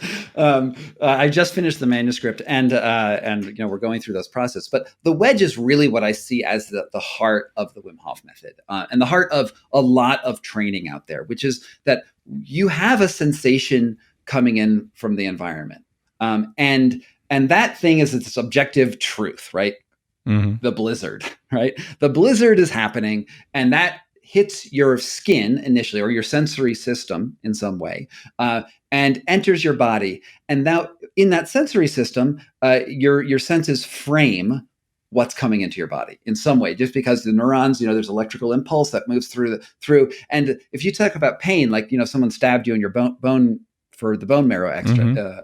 S3: I just finished the manuscript, and we're going through this process. But the wedge is really what I see as the heart of the Wim Hof method, and the heart of a lot of training out there, which is that you have a sensation coming in from the environment, and that thing is its objective truth, right? The blizzard, right? The blizzard is happening, and that hits your skin initially, or your sensory system in some way, and enters your body. And now, in that sensory system, your senses frame what's coming into your body in some way, just because the neurons, there's electrical impulse that moves through. And if you talk about pain, like, someone stabbed you in your bone for the bone marrow extra,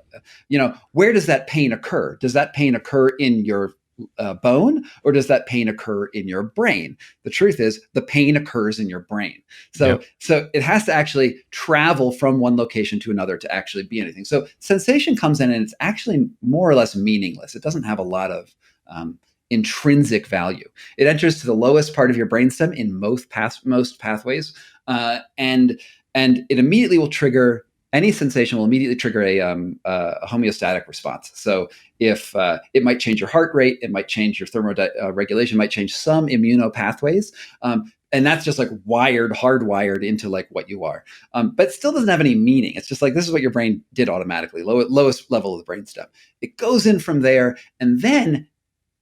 S3: where does that pain occur? Does that pain occur in your bone, or does that pain occur in your brain? The truth is, the pain occurs in your brain. So it has to actually travel from one location to another to actually be anything. So sensation comes in, and it's actually more or less meaningless. It doesn't have a lot of intrinsic value. It enters to the lowest part of your brainstem in most pathways, and it immediately will trigger. Any sensation will immediately trigger a homeostatic response. So if it might change your heart rate, it might change your thermoregulation, might change some immunopathways. And that's just like hardwired into like what you are. But it still doesn't have any meaning. It's just like, this is what your brain did automatically, lowest level of the brainstem. It goes in from there. And then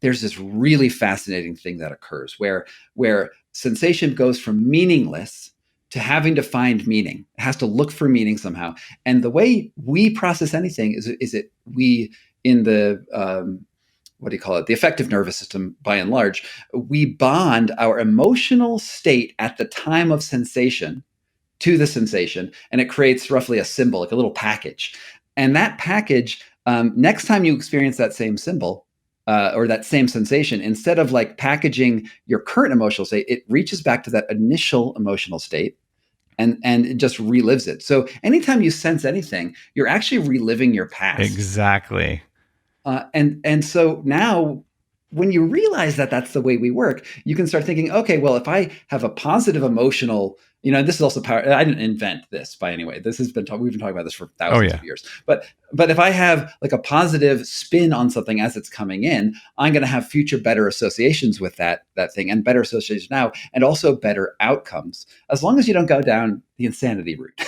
S3: there's this really fascinating thing that occurs where sensation goes from meaningless to having to find meaning. It has to look for meaning somehow. And the way we process anything is that we, in the, the affective nervous system, by and large, we bond our emotional state at the time of sensation to the sensation, and it creates roughly a symbol, like a little package. And that package, next time you experience that same symbol, or that same sensation, instead of like packaging your current emotional state, it reaches back to that initial emotional state and it just relives it. So anytime you sense anything, you're actually reliving your past.
S2: Exactly.
S3: And so now, when you realize that that's the way we work, you can start thinking, okay, well, if I have a positive emotional, this is also power. I didn't invent this by any way. This has been we've been talking about this for thousands of years. But if I have like a positive spin on something as it's coming in, I'm going to have future better associations with that thing, and better associations now, and also better outcomes, as long as you don't go down the insanity route.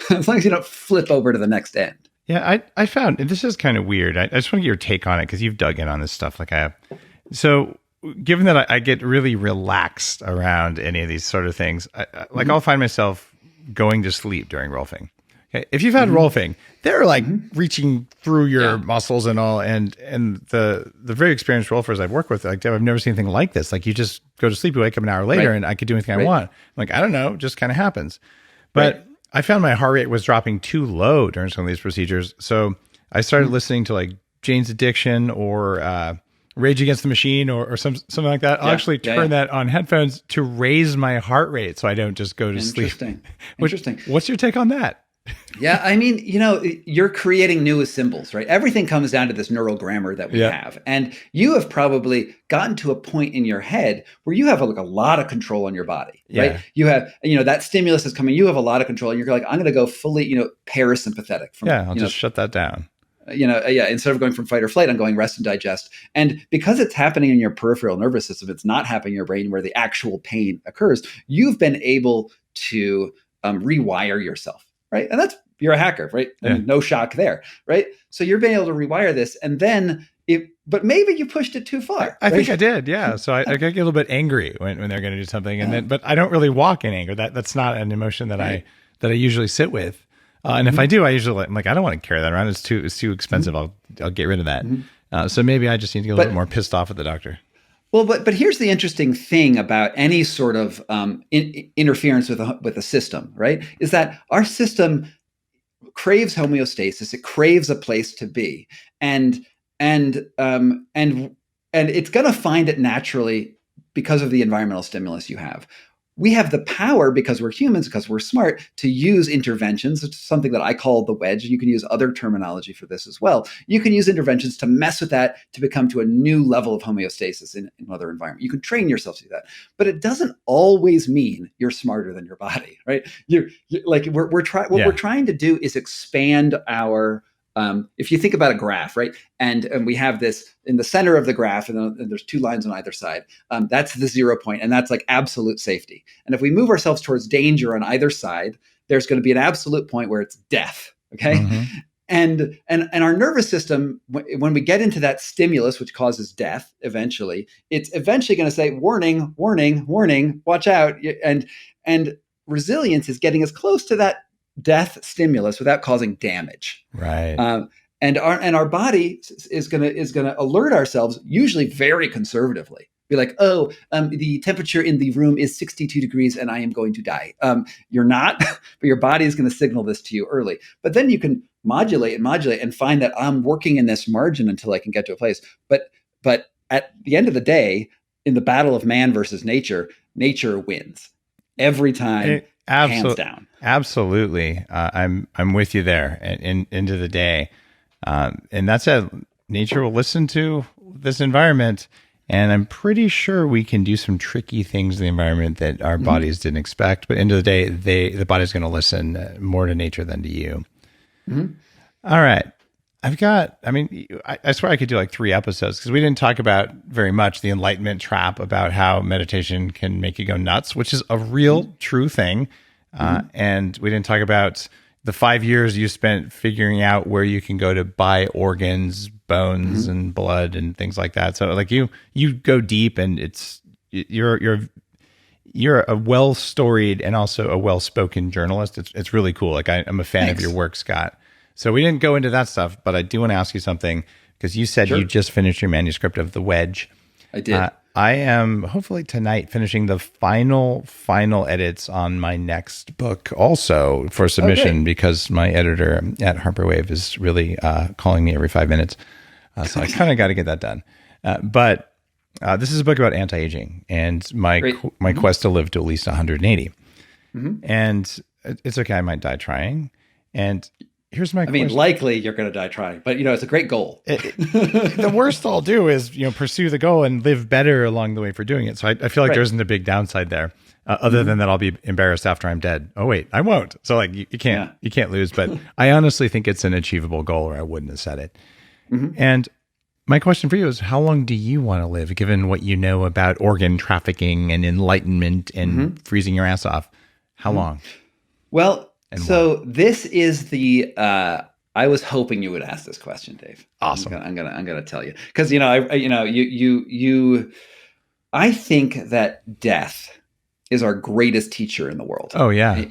S3: As long as you don't flip over to the next end.
S2: Yeah, I found, and this is kind of weird. I just want to get your take on it, because you've dug in on this stuff like I have. So given that I get really relaxed around any of these sort of things, I'll find myself going to sleep during rolfing. Okay, if you've had rolfing, they're like reaching through your muscles and all, and the very experienced rolfers I've worked with, like, I've never seen anything like this. Like, you just go to sleep, you wake up an hour later, and I could do anything I want. Like, I don't know, just kind of happens. But I found my heart rate was dropping too low during some of these procedures. So I started listening to like Jane's Addiction or Rage Against the Machine or something like that, I'll actually turn that on headphones to raise my heart rate so I don't just go to sleep.
S3: Interesting.
S2: What's your take on that?
S3: Yeah, I mean, you're creating new symbols, right? Everything comes down to this neural grammar that we have. And you have probably gotten to a point in your head where you have a lot of control on your body, right? You have, that stimulus is coming, you have a lot of control, and you're like, I'm going to go fully, parasympathetic.
S2: I'll just shut that down.
S3: Instead of going from fight or flight, I'm going rest and digest. And because it's happening in your peripheral nervous system, it's not happening in your brain where the actual pain occurs. You've been able to rewire yourself, right? And you're a hacker, right? I mean, no shock there, right? So you're being able to rewire this, and then but maybe you pushed it too far.
S2: I think I did, yeah. So I get a little bit angry when they're going to do something, and then, but I don't really walk in anger. That's not an emotion that I usually sit with. And if I do, I'm like, I don't want to carry that around. It's too expensive. I'll get rid of that. So maybe I just need to get a little bit more pissed off at the doctor.
S3: Well, but here's the interesting thing about any sort of interference with a system, right? Is that our system craves homeostasis. It craves a place to be, and it's going to find it naturally because of the environmental stimulus you have. We have the power, because we're humans, because we're smart, to use interventions. It's something that I call the wedge. You can use other terminology for this as well. You can use interventions to mess with that, to become to a new level of homeostasis in another environment. You can train yourself to do that, but it doesn't always mean you're smarter than your body, right? What we're trying to do is expand our. If you think about a graph, right, and we have this in the center of the graph, and there's two lines on either side. That's the 0 point, and that's like absolute safety. And if we move ourselves towards danger on either side, there's going to be an absolute point where it's death. Okay, and our nervous system, when we get into that stimulus, which causes death, it's eventually going to say, warning, warning, warning, watch out, and resilience is getting as close to that death stimulus without causing damage.
S2: Right.
S3: And our body is gonna alert ourselves, usually very conservatively. Be like, the temperature in the room is 62 degrees and I am going to die. You're not, but your body is going to signal this to you early. But then you can modulate and find that I'm working in this margin until I can get to a place. But at the end of the day, in the battle of man versus nature wins every time. Hands down.
S2: Absolutely. I'm with you there into the day. And that said, nature will listen to this environment, and I'm pretty sure we can do some tricky things in the environment that our bodies didn't expect. But into the day, the body's going to listen more to nature than to you. All right. I swear I could do like 3 episodes, because we didn't talk about very much the enlightenment trap, about how meditation can make you go nuts, which is a real true thing. And we didn't talk about the 5 years you spent figuring out where you can go to buy organs, bones, and blood and things like that. So like you go deep, and you're a well-storied and also a well-spoken journalist. It's really cool. Like I'm a fan of your work, Scott. So we didn't go into that stuff, but I do want to ask you something, because you said you just finished your manuscript of The Wedge.
S3: I did.
S2: I am hopefully tonight finishing the final edits on my next book, also for submission, because my editor at Harper Wave is really calling me every 5 minutes. So I kind of got to get that done. But this is a book about anti-aging and my quest to live to at least 180. And it's okay, I might die trying. And here's my question.
S3: Likely you're going to die trying, but it's a great goal.
S2: The worst I'll do is, pursue the goal and live better along the way for doing it. So I feel like there isn't a big downside there, other than that I'll be embarrassed after I'm dead. Oh wait, I won't. So like you can't lose, but I honestly think it's an achievable goal, or I wouldn't have said it. And my question for you is, how long do you want to live, given what you know about organ trafficking and enlightenment and freezing your ass off? How long? Well,
S3: so this is the. I was hoping you would ask this question, Dave.
S2: Awesome.
S3: I'm gonna tell you, because I think that death is our greatest teacher in the world.
S2: Oh yeah.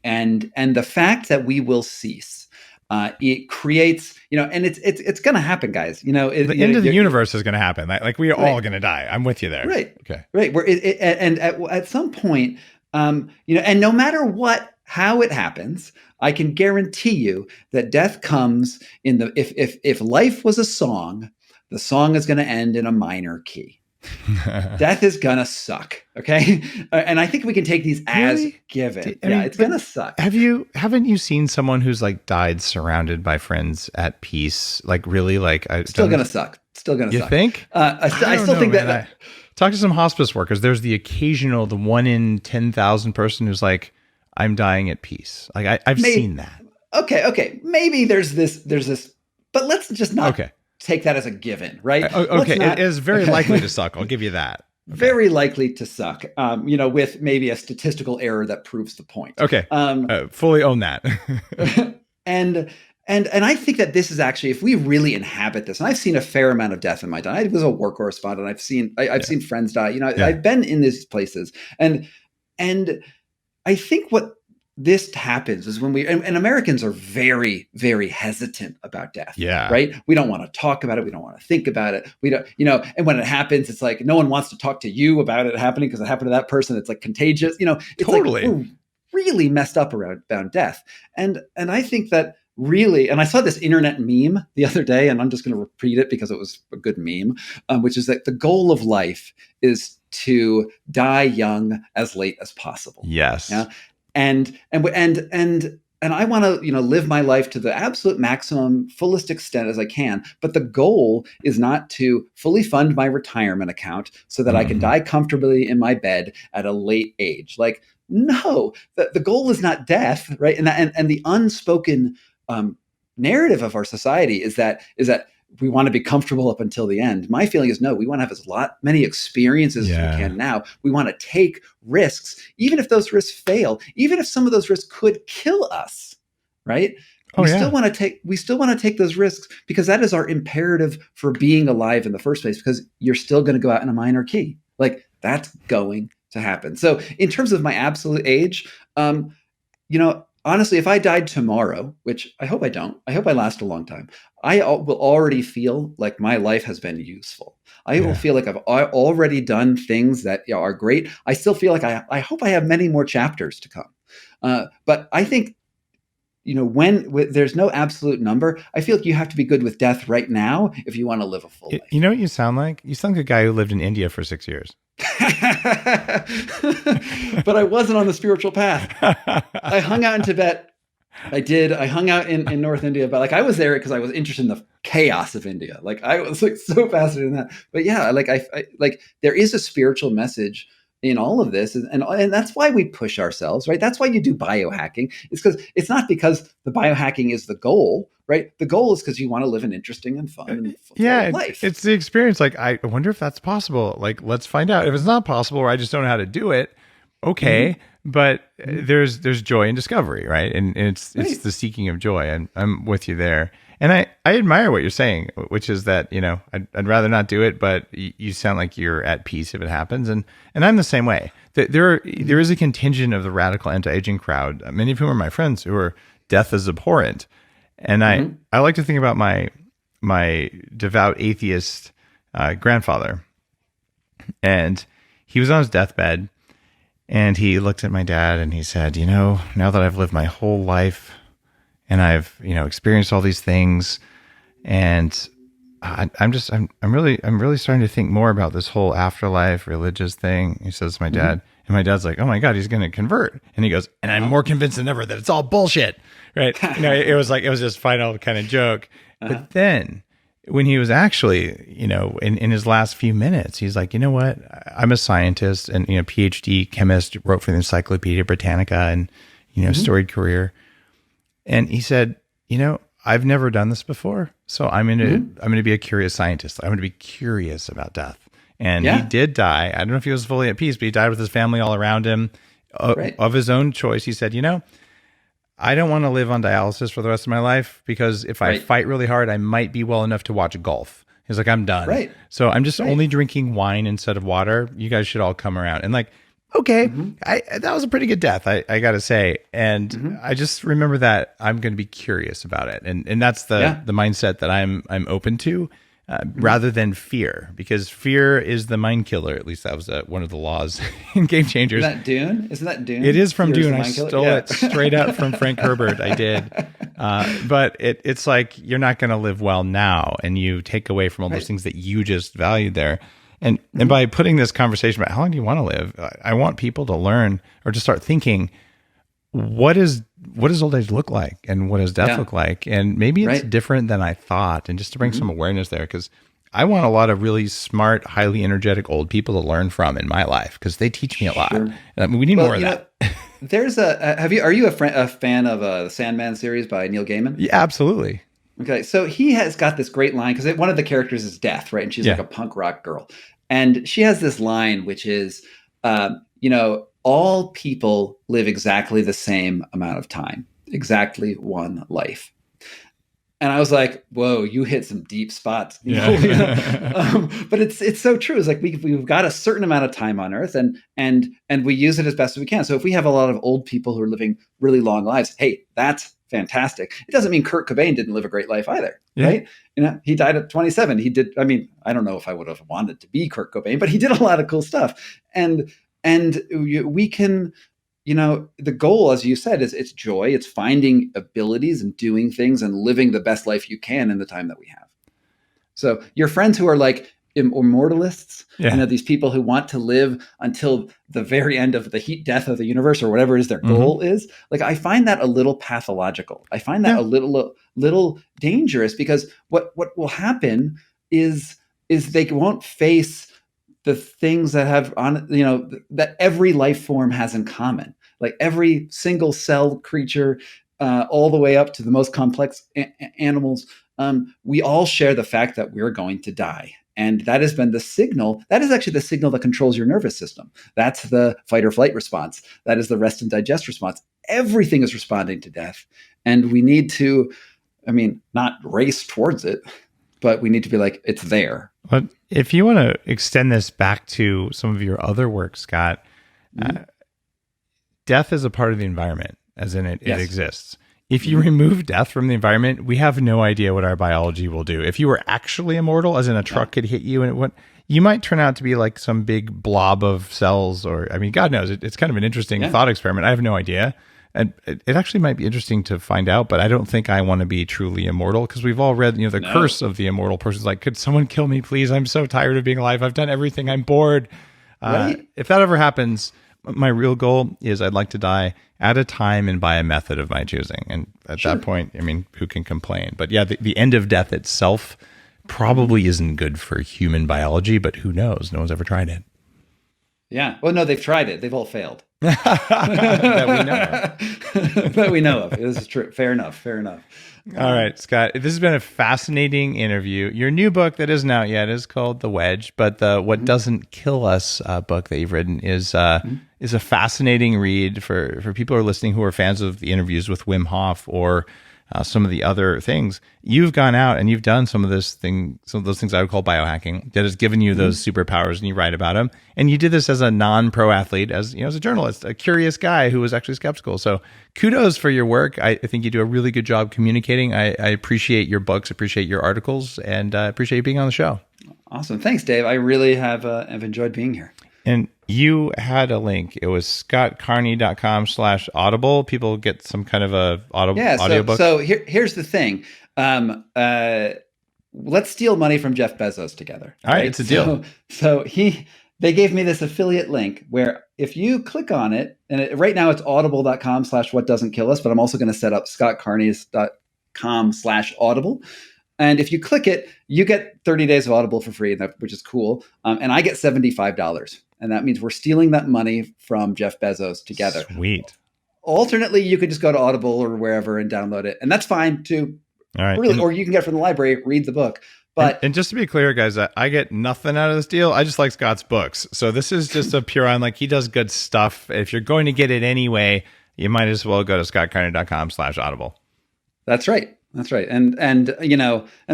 S3: And the fact that we will cease, it creates, and it's gonna happen, guys. The
S2: end of the universe is gonna happen. Like we are all gonna die. I'm with you there.
S3: Right.
S2: Okay.
S3: Right. Where at some point, and no matter what how it happens, I can guarantee you that death comes in the, if life was a song, the song is going to end in a minor key. Death is going to suck. Okay. And I think we can take these as given. It's going to suck.
S2: Haven't you seen someone who's like died surrounded by friends at peace? Like really, like
S3: still going to suck. Still going to suck.
S2: You think?
S3: I still think that.
S2: Talk to some hospice workers. There's the occasional, the 1 in 10,000 person who's like, I'm dying at peace. Like I've seen that.
S3: Okay. Maybe there's this, but let's just not take that as a given, right?
S2: Okay. It is very likely to suck. I'll give you that. Okay.
S3: Very likely to suck, with maybe a statistical error that proves the point.
S2: Okay. Fully own that.
S3: And I think that this is actually, if we really inhabit this, and I've seen a fair amount of death in my time. I was a war correspondent. I've seen friends die. I've been in these places, and I think what this happens is when and Americans are very, very hesitant about death.
S2: Yeah.
S3: Right. We don't want to talk about it. We don't want to think about it. We don't, and when it happens, it's like, no one wants to talk to you about it happening because it happened to that person. It's like contagious, it's
S2: totally.
S3: Like we're really messed up around death. And I think that really, and I saw this internet meme the other day, and I'm just going to repeat it because it was a good meme, which is that the goal of life is to die young as late as possible.
S2: Yes.
S3: Yeah. And I want to, live my life to the absolute maximum, fullest extent as I can. But the goal is not to fully fund my retirement account so that I can die comfortably in my bed at a late age. Like, no, the goal is not death, right? And the unspoken narrative of our society is that we want to be comfortable up until the end. My feeling is no, we want to have many experiences as we can now. We want to take risks, even if those risks fail, even if some of those risks could kill us, right? We still want to take those risks because that is our imperative for being alive in the first place, because you're still going to go out in a minor key. Like that's going to happen. So in terms of my absolute age, honestly, if I died tomorrow, which I hope I don't, I hope I last a long time, I will already feel like my life has been useful. I will feel like I've already done things that are great. I still feel like I hope I have many more chapters to come. But I think, when there's no absolute number, I feel like you have to be good with death right now if you want to live a full life.
S2: You know what you sound like? You sound like a guy who lived in India for 6 years.
S3: But I wasn't on the spiritual path. I hung out in Tibet. I did. I hung out in North India, but I was there because I was interested in the chaos of India. I was so fascinated in that. But yeah, I there is a spiritual message in all of this, and that's why we push ourselves, right? That's why you do biohacking. It's not because the biohacking is the goal, right? The goal is because you want to live an interesting and fun and fulfilling life.
S2: It's the experience. I wonder if that's possible. Let's find out. If it's not possible, or I just don't know how to do it, okay. But there's joy in discovery, right? And it's the seeking of joy. And I'm with you there. And I admire what you're saying, which is that, I'd rather not do it, but you sound like you're at peace if it happens. And I'm the same way. There is a contingent of the radical anti-aging crowd, many of whom are my friends, who are death is abhorrent. And I like to think about my devout atheist grandfather. And he was on his deathbed, and he looked at my dad and he said, now that I've lived my whole life and I've, experienced all these things, and I'm really starting to think more about this whole afterlife religious thing. He says to my dad, and my dad's like, oh my God, he's going to convert. And he goes, and I'm more convinced than ever that it's all bullshit. Right. It was this final kind of joke. But then when he was actually, in his last few minutes, he's like, you know what? I'm a scientist and, PhD chemist, wrote for the Encyclopedia Britannica and, storied career. And he said, I've never done this before. So I'm going to be a curious scientist. I'm going to be curious about death. And he did die. I don't know if he was fully at peace, but he died with his family all around him of his own choice. He said, I don't want to live on dialysis for the rest of my life, because if I fight really hard, I might be well enough to watch golf. He's like, I'm done. Right. So I'm just only drinking wine instead of water. You guys should all come around. And okay, that was a pretty good death, I got to say. And I just remember that I'm going to be curious about it. And that's the mindset that I'm open to. rather than fear, because fear is the mind killer. At least that was one of the laws in Game Changers.
S3: Isn't that Dune? Isn't that Dune?
S2: It is from
S3: Fear is
S2: Dune.
S3: the
S2: I
S3: mind killer?
S2: stole
S3: Yeah.
S2: it straight out from Frank Herbert. I did. But it's like you're not going to live well now, and you take away from all those things that you just valued there. And by putting this conversation about how long do you want to live, I want people to learn or to start thinking, what does old age look like, and what does death look like? And maybe it's different than I thought. And just to bring some awareness there, because I want a lot of really smart, highly energetic old people to learn from in my life, because they teach me a lot. I mean, we need more of that.
S3: There's are you a fan of the Sandman series by Neil Gaiman?
S2: Yeah, absolutely.
S3: Okay, so he has got this great line, because one of the characters is Death, right? And she's like a punk rock girl. And she has this line, which is, all people live exactly the same amount of time, exactly one life. And I was like, whoa, you hit some deep spots. But it's so true. It's like we've got a certain amount of time on Earth, and we use it as best as we can. So if we have a lot of old people who are living really long lives, hey, that's fantastic. It doesn't mean Kurt Cobain didn't live a great life either, right? He died at 27. He did. I mean, I don't know if I would have wanted to be Kurt Cobain, but he did a lot of cool stuff. And we can, the goal, as you said, is it's joy. It's finding abilities and doing things and living the best life you can in the time that we have. So your friends who are like immortalists, these people who want to live until the very end of the heat death of the universe or whatever it is their goal is, like, I find that a little pathological. I find that a little dangerous, because what will happen is they won't face the things that have that every life form has in common. Like every single cell creature, all the way up to the most complex animals, we all share the fact that we're going to die. And that has been the signal. That is actually the signal that controls your nervous system. That's the fight or flight response. That is the rest and digest response. Everything is responding to death. And we need to, not race towards it, but we need to be like, it's there.
S2: But if you want to extend this back to some of your other work, Scott, death is a part of the environment, as in it exists. If you remove death from the environment, we have no idea what our biology will do. If you were actually immortal, as in a truck could hit you and you might turn out to be like some big blob of cells, or, God knows, it's kind of an interesting thought experiment. I have no idea. And it actually might be interesting to find out, but I don't think I want to be truly immortal, because we've all read, the curse of the immortal person. Like, could someone kill me, please? I'm so tired of being alive. I've done everything. I'm bored. If that ever happens, my real goal is I'd like to die at a time and by a method of my choosing. And at that point, who can complain? But yeah, the end of death itself probably isn't good for human biology, but who knows? No one's ever tried it.
S3: Yeah. Well, no, they've tried it. They've all failed.
S2: That we know of.
S3: That we know of. This is true. Fair enough.
S2: All right, Scott, this has been a fascinating interview. Your new book that isn't out yet is called The Wedge, but the What Doesn't Kill Us book that you've written is a fascinating read for people who are listening who are fans of the interviews with Wim Hof or some of the other things. You've gone out and you've done some of those things I would call biohacking that has given you those superpowers, and you write about them. And you did this as a non-pro athlete, as a journalist, a curious guy who was actually skeptical. So kudos for your work. I think you do a really good job communicating. I appreciate your books, appreciate your articles, and appreciate you being on the show.
S3: Awesome. Thanks, Dave. I really have enjoyed being here.
S2: And you had a link. It was scottcarney.com/audible. People get some kind of a audiobook.
S3: So here's the thing. Let's steal money from Jeff Bezos together.
S2: All right, it's a deal.
S3: So they gave me this affiliate link where if you click on it, and right now it's audible.com/whatdoesn'tkill us, but I'm also going to set up scottcarney.com/audible. And if you click it, you get 30 days of Audible for free, which is cool. And I get $75. And that means we're stealing that money from Jeff Bezos together.
S2: Sweet.
S3: Alternately, you could just go to Audible or wherever and download it. And that's fine too.
S2: All right.
S3: Really, or you can get it from the library, read the book. But
S2: and just to be clear, guys, I get nothing out of this deal. I just like Scott's books. So this is just a pure on, like, he does good stuff. If you're going to get it anyway, you might as well go to scottcarney.com/audible. That's right.
S3: That's right. And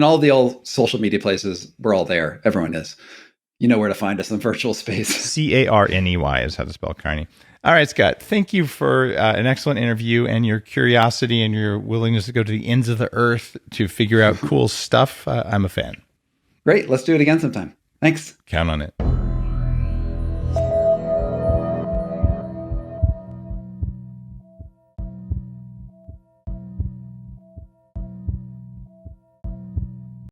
S3: all the old social media places, we're all there. Everyone is. You know where to find us in virtual space.
S2: Carney is how to spell Carney. All right, Scott, thank you for an excellent interview and your curiosity and your willingness to go to the ends of the earth to figure out cool stuff. I'm a fan.
S3: Great. Let's do it again sometime. Thanks.
S2: Count on it.